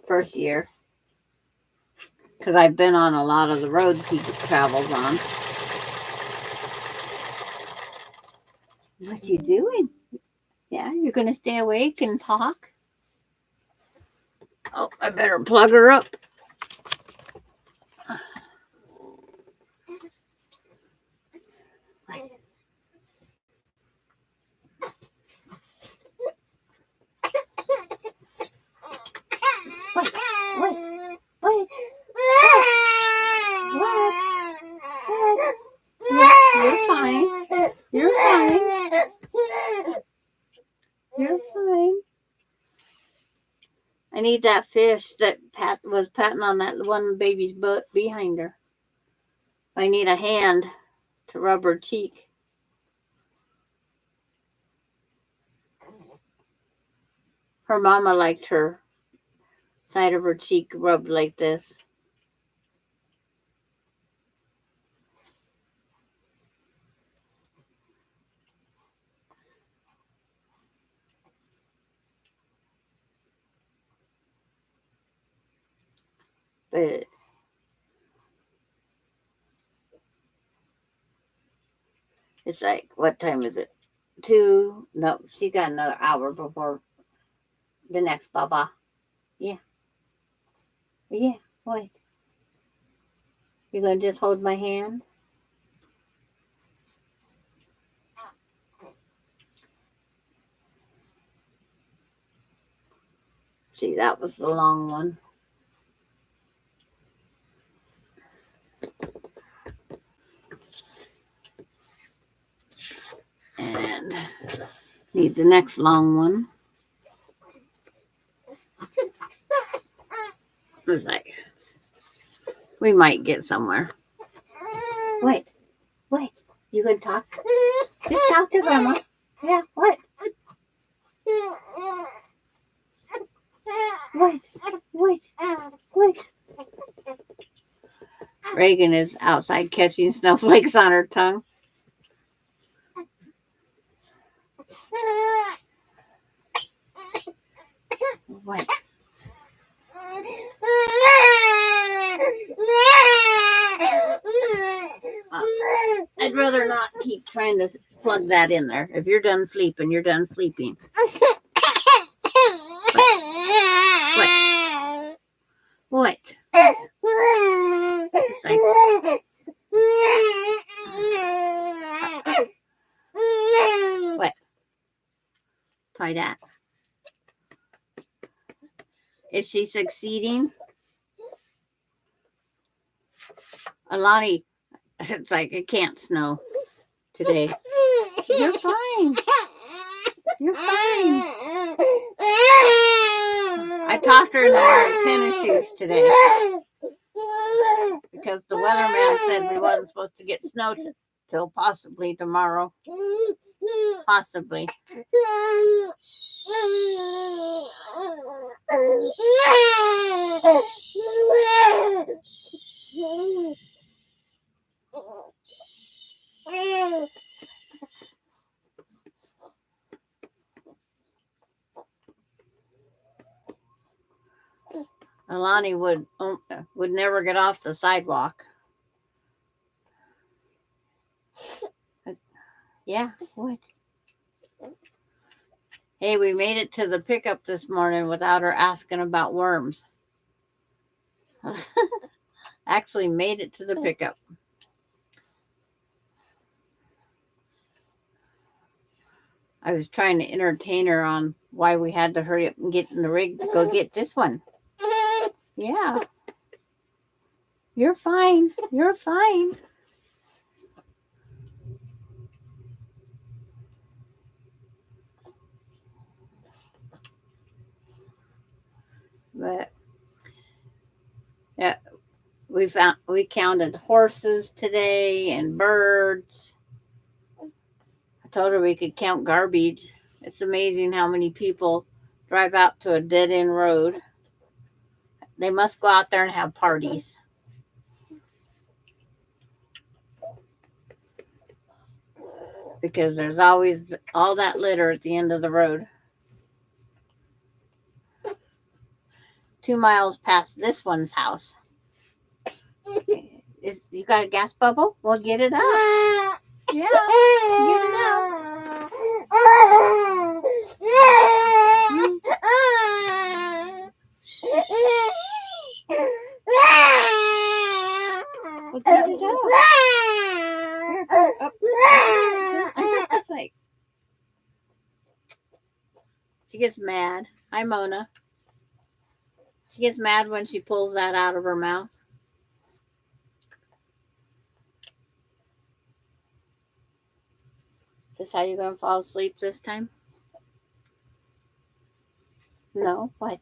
First year. Because I've been on a lot of the roads he travels on. What you doing? Yeah, you're going to stay awake and talk? Oh, I better plug her up. What? You're fine. You're fine. You're fine. I need that fish that Pat was patting on that one baby's butt behind her. I need a hand to rub her cheek. Her mama liked her side of her cheek rubbed like this. But it's like, what time is it? 2? No, she got another hour before the next baba. Yeah. Yeah, wait. You gonna just hold my hand? See, that was the long one. And need the next long one. It's like, we might get somewhere. Wait. You gonna talk? Just talk to Grandma. Yeah, what? Wait. Reagan is outside catching snowflakes on her tongue. What? I'd rather not keep trying to plug that in there. If you're done sleeping, you're done sleeping. What? It's like, what? Try that. Is she succeeding? Alani, it's like it can't snow today. You're fine. You're fine. I talked her into wearing tennis shoes today because the weatherman said we wasn't supposed to get snow till possibly tomorrow. Possibly. Alani would never get off the sidewalk. Yeah, what? Hey, we made it to the pickup this morning without her asking about worms. Actually made it to the pickup. I was trying to entertain her on why we had to hurry up and get in the rig to go get this one. Yeah. You're fine. You're fine. But yeah, we counted horses today and birds. I told her we could count garbage. It's amazing how many people drive out to a dead end road. They must go out there and have parties. Because there's always all that litter at the end of the road. 2 miles past this one's house. You got a gas bubble? Well, get it out. Yeah, get it out. Well, get it out. It's like, she gets mad. Hi, Mona. She gets mad when she pulls that out of her mouth. Is this how you're going to fall asleep this time? No? What?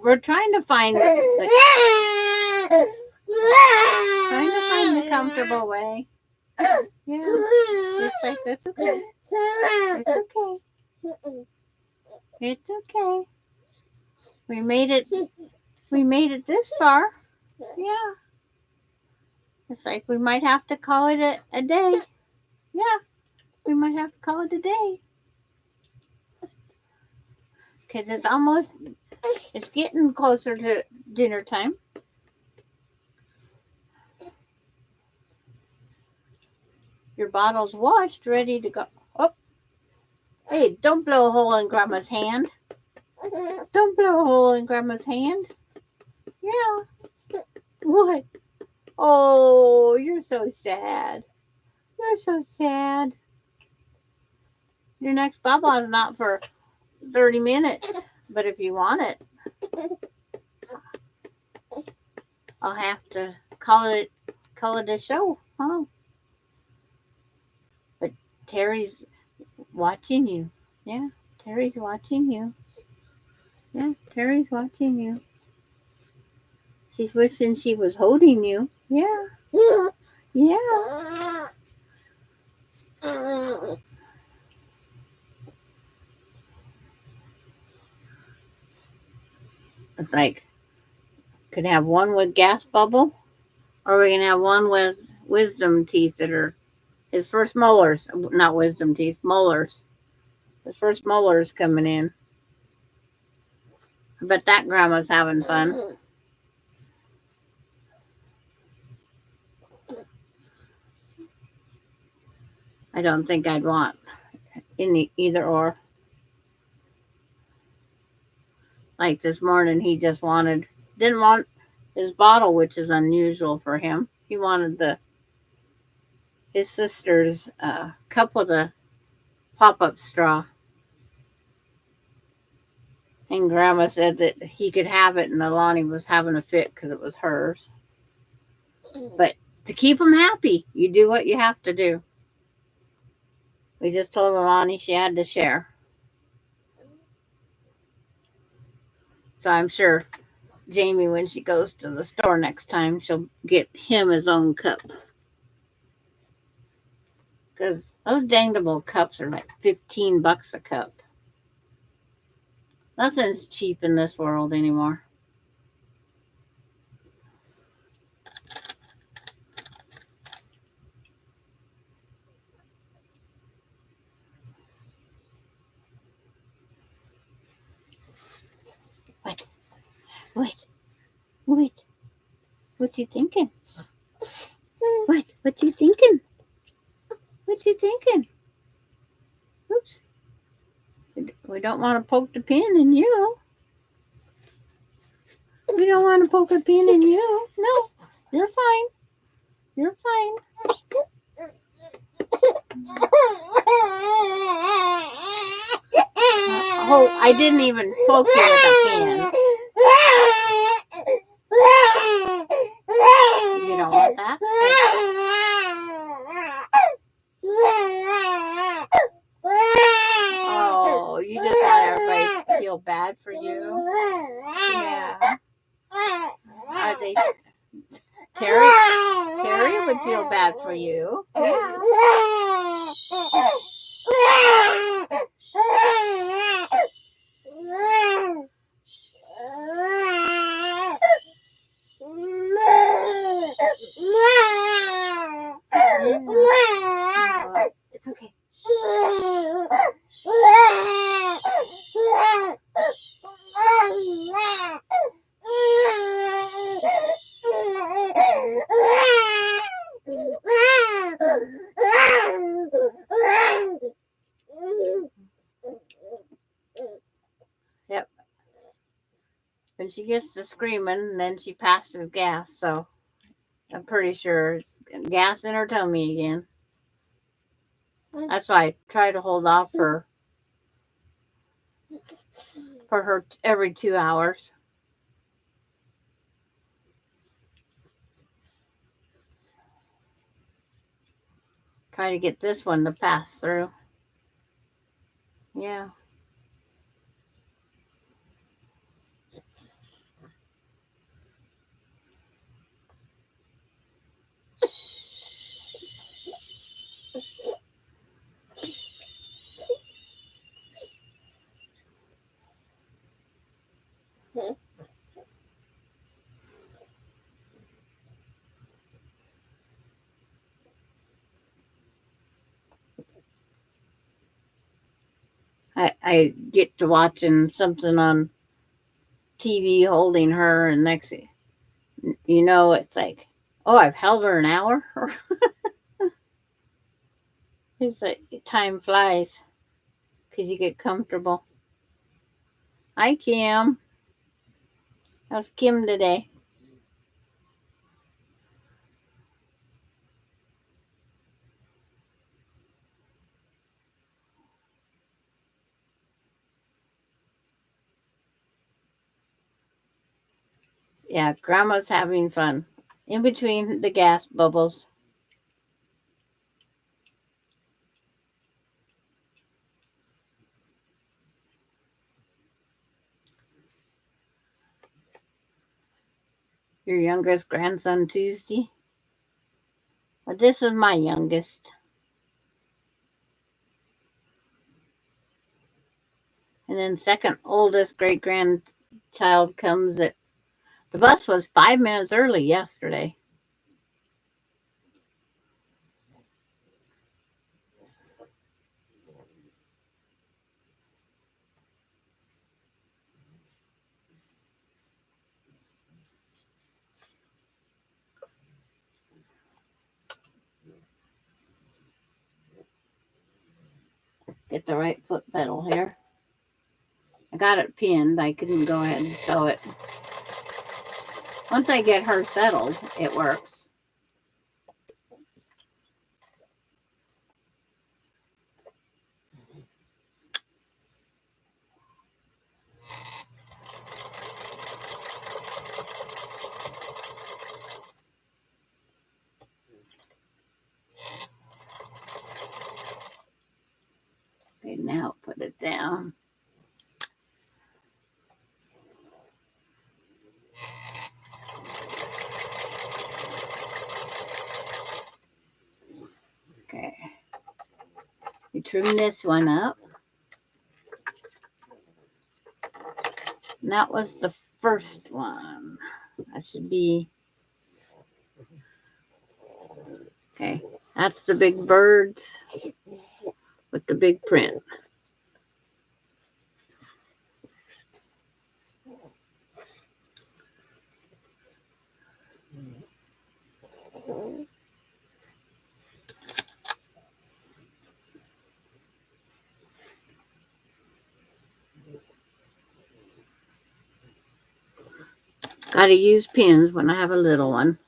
We're trying to find the comfortable way. Yeah, it's like it's okay. It's okay. It's okay. We made it. We made it this far. Yeah. It's like we might have to call it a day. Yeah. We might have to call it a day. Because it's getting closer to dinner time. Your bottle's washed, ready to go. Oh, hey, don't blow a hole in Grandma's hand. Don't blow a hole in Grandma's hand. Yeah. What? Oh, you're so sad. You're so sad. Your next bubble is not for 30 minutes, but if you want it, I'll have to call it a show, huh? But Terry's watching you. Yeah, Terry's watching you. Yeah, Terry's watching you. She's wishing she was holding you. Yeah. Yeah. It's like, could have one with gas bubble, or we can have one with wisdom teeth that are his first molars. Not wisdom teeth, molars. His first molars coming in. I bet that grandma's having fun. I don't think I'd want either or. Like this morning, he just didn't want his bottle, which is unusual for him. He wanted his sister's cup with a pop-up straw. And Grandma said that he could have it, and Alani was having a fit because it was hers. But to keep him happy, you do what you have to do. We just told Alani she had to share. So I'm sure Jamie, when she goes to the store next time, she'll get him his own cup. Because those dangable cups are like $15 a cup. Nothing's cheap in this world anymore. Wait. What you thinking? What you thinking? What you thinking? Oops. We don't want to poke the pin in you. We don't want to poke a pin in you. No, you're fine. You're fine. Oh, I didn't even poke you with a pin. You don't want that? Oh, you just want everybody to feel bad for you? Yeah. Are they... Terry would feel bad for you. Yeah. It's okay. Yep. When she gets to screaming, then she passes gas, so I'm pretty sure it's gas in her tummy again. That's why I try to hold off for her every 2 hours. Try to get this one to pass through. Yeah. I get to watching something on TV holding her, and next you know, it's like, oh, I've held her an hour. It's like time flies because you get comfortable. Hi, Kim. How's Kim today? Yeah, Grandma's having fun in between the gas bubbles. Your youngest grandson Tuesday. But this is my youngest. And then second oldest great grandchild comes at the bus was 5 minutes early yesterday. Get the right foot pedal here. I got it pinned. I couldn't go ahead and sew it. Once I get her settled, it works. Okay, now put it down. Okay. We trim this one up. And that was the first one. That should be. Okay. That's the big birds with the big print. Got to use pins when I have a little one.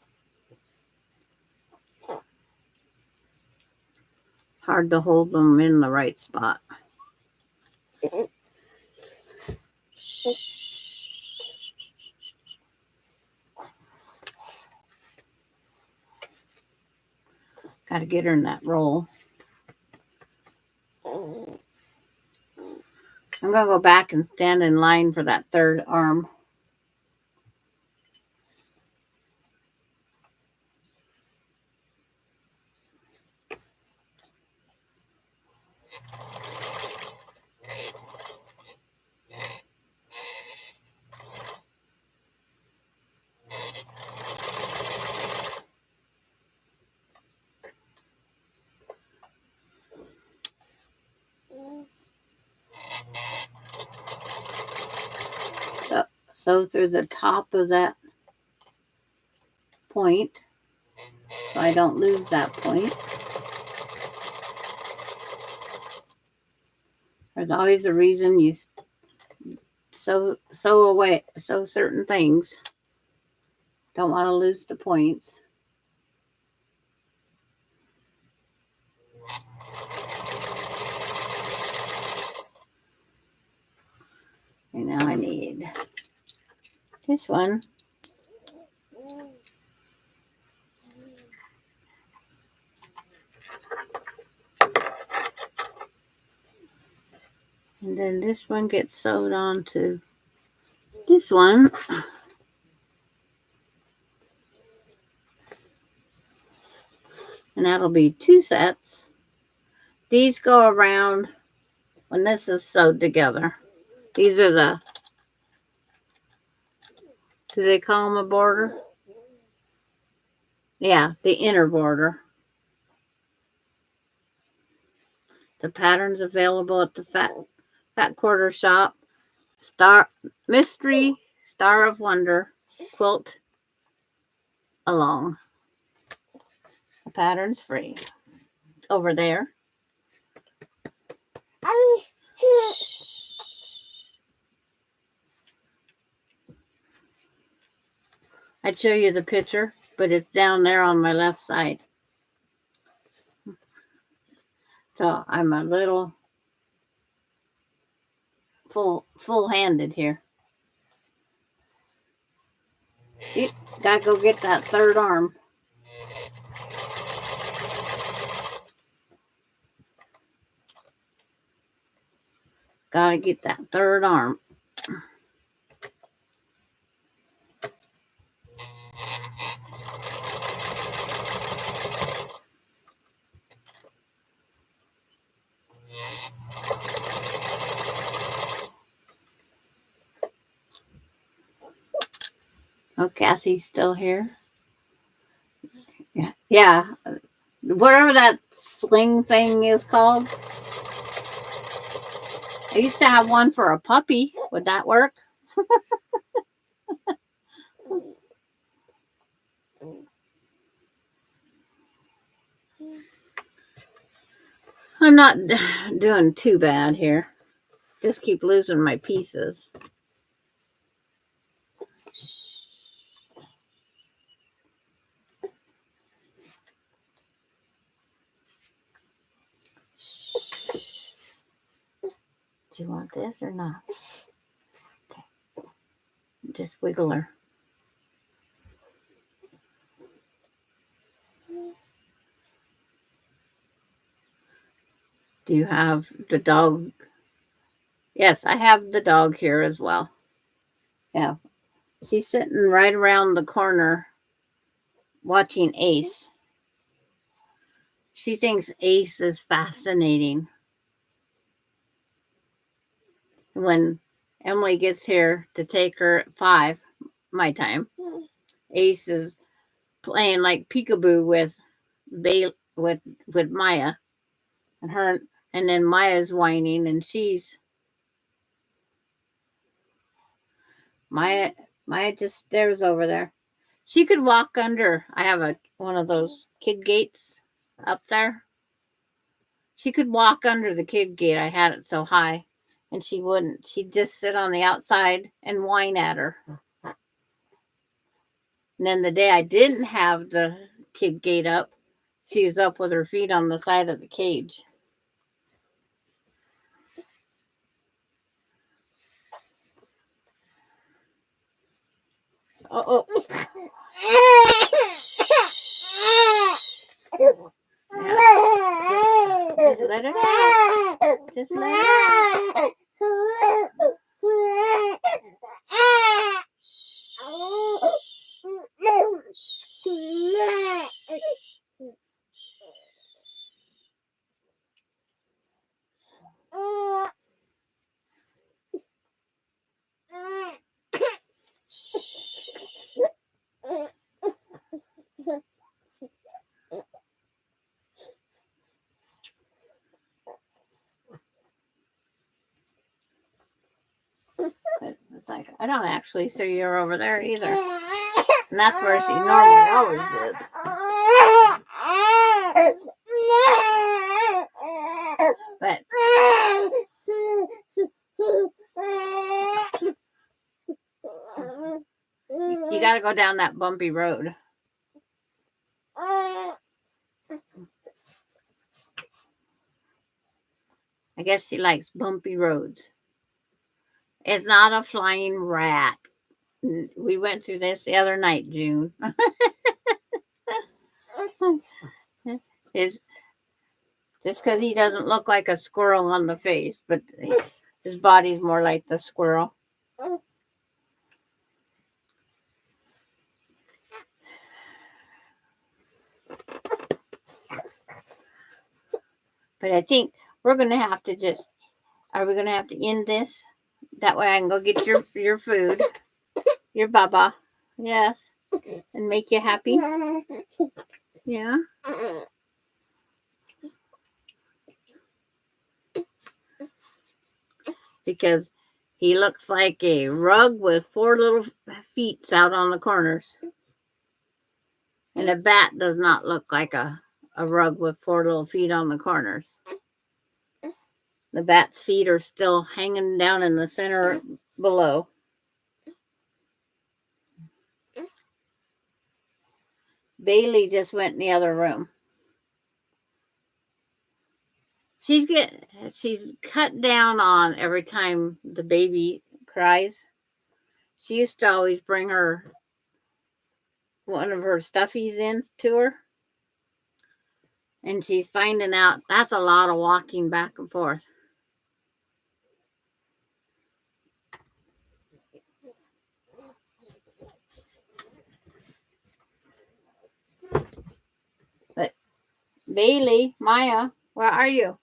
Hard to hold them in the right spot. Got to get her in that roll. I'm going to go back and stand in line for that third arm. So through the top of that point, so I don't lose that point. There's always a reason you sew certain things. Don't want to lose the points. And now I need this one. And then this one gets sewed onto this one. And that'll be 2 sets. These go around when this is sewed together. These are the, do they call them a border? Yeah, the inner border. The pattern's available at the Fat Quarter Shop. Mystery Star of Wonder quilt along. The pattern's free over there. I'd show you the picture, but it's down there on my left side. So I'm a little full-handed here. You gotta go get that third arm. Gotta get that third arm. Oh, Cassie's still here. Yeah. Whatever that sling thing is called. I used to have one for a puppy. Would that work? I'm not doing too bad here. Just keep losing my pieces. Do you want this or not? Okay. Just wiggle her. Do you have the dog? Yes, I have the dog here as well. Yeah. She's sitting right around the corner watching Ace. She thinks Ace is fascinating. When Emily gets here to take her at 5, my time, Ace is playing like peekaboo with Maya, and then Maya's whining, and Maya just stares over there. She could walk under. I have one of those kid gates up there. She could walk under the kid gate. I had it so high, and she wouldn't. She'd just sit on the outside and whine at her. And then the day I didn't have the kid gate up, she was up with her feet on the side of the cage. Oh. Just let it out. Just let it out. It's like, I don't actually see her over there either. And that's where she normally always is. But you got to go down that bumpy road. I guess she likes bumpy roads. It's not a flying rat. We went through this the other night, June. It's just because he doesn't look like a squirrel on the face, but his body's more like the squirrel. But I think we're going to have to are we going to have to end this? That way I can go get your food, your baba. Yes. And make you happy. Yeah. Because he looks like a rug with 4 little feet out on the corners. And a bat does not look like a rug with 4 little feet on the corners. The bat's feet are still hanging down in the center below. Bailey just went in the other room. She's cut down on every time the baby cries. She used to always bring one of her stuffies in to her. And she's finding out that's a lot of walking back and forth. But Bailey, Maya, where are you?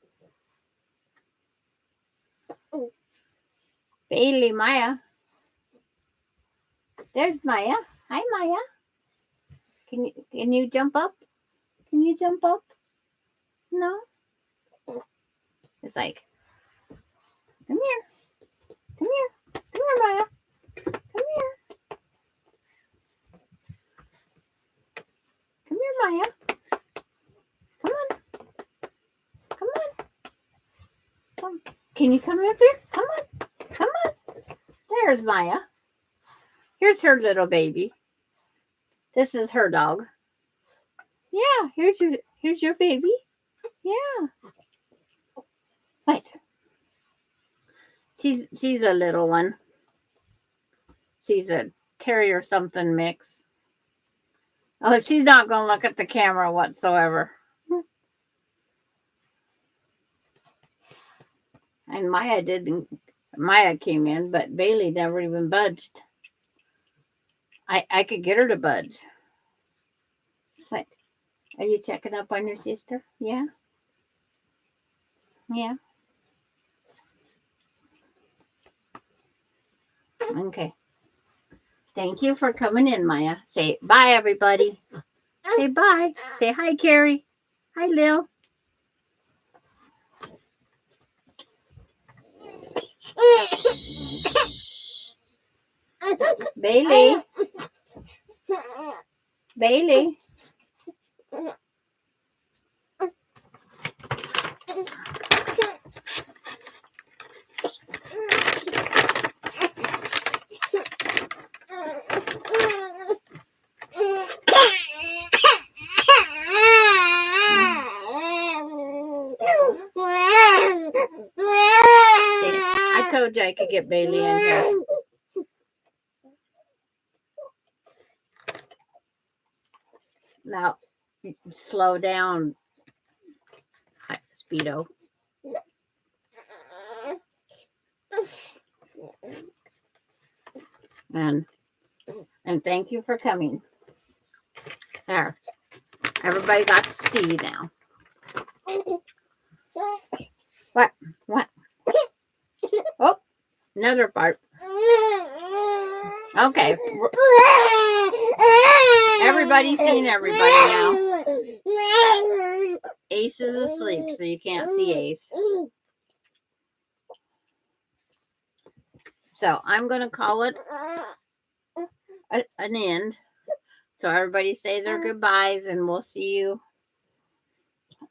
Bailey, Maya. There's Maya. Hi, Maya. Can you jump up? Can you jump up? No. It's like, come here. Come here. Come here, Maya. Come here. Come here, Maya. Come on. Come on. Come. Can you come up here? Come on. Come on. There's Maya. Here's her little baby. This is her dog. Yeah, here's your baby. Yeah. What? She's a little one. She's a terrier something mix. Oh, she's not going to look at the camera whatsoever. And Maya came in, but Bailey never even budged. I could get her to budge. What? Are you checking up on your sister? Yeah? Yeah. Okay. Thank you for coming in, Maya. Say bye, everybody. Say bye. Say hi, Carrie. Hi, Lil. Bailey. Bailey. I told you I could get Bailey in here. Now, slow down, Speedo. And thank you for coming. There. Everybody got to see you now. What? Oh, another part. Okay. Everybody's seen everybody now. Ace is asleep, so you can't see Ace. So I'm going to call it an end. So everybody say their goodbyes, and we'll see you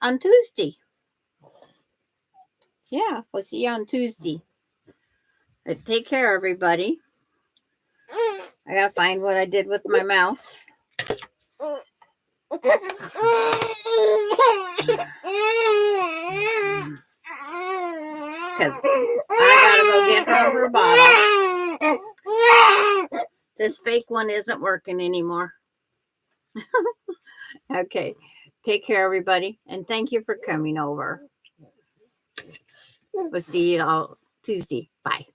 on Tuesday. Yeah, we'll see you on Tuesday. Take care, everybody. I gotta find what I did with my mouse. Because I gotta go get her bottle. This fake one isn't working anymore. Okay. Take care, everybody. And thank you for coming over. We'll see you all Tuesday. Bye.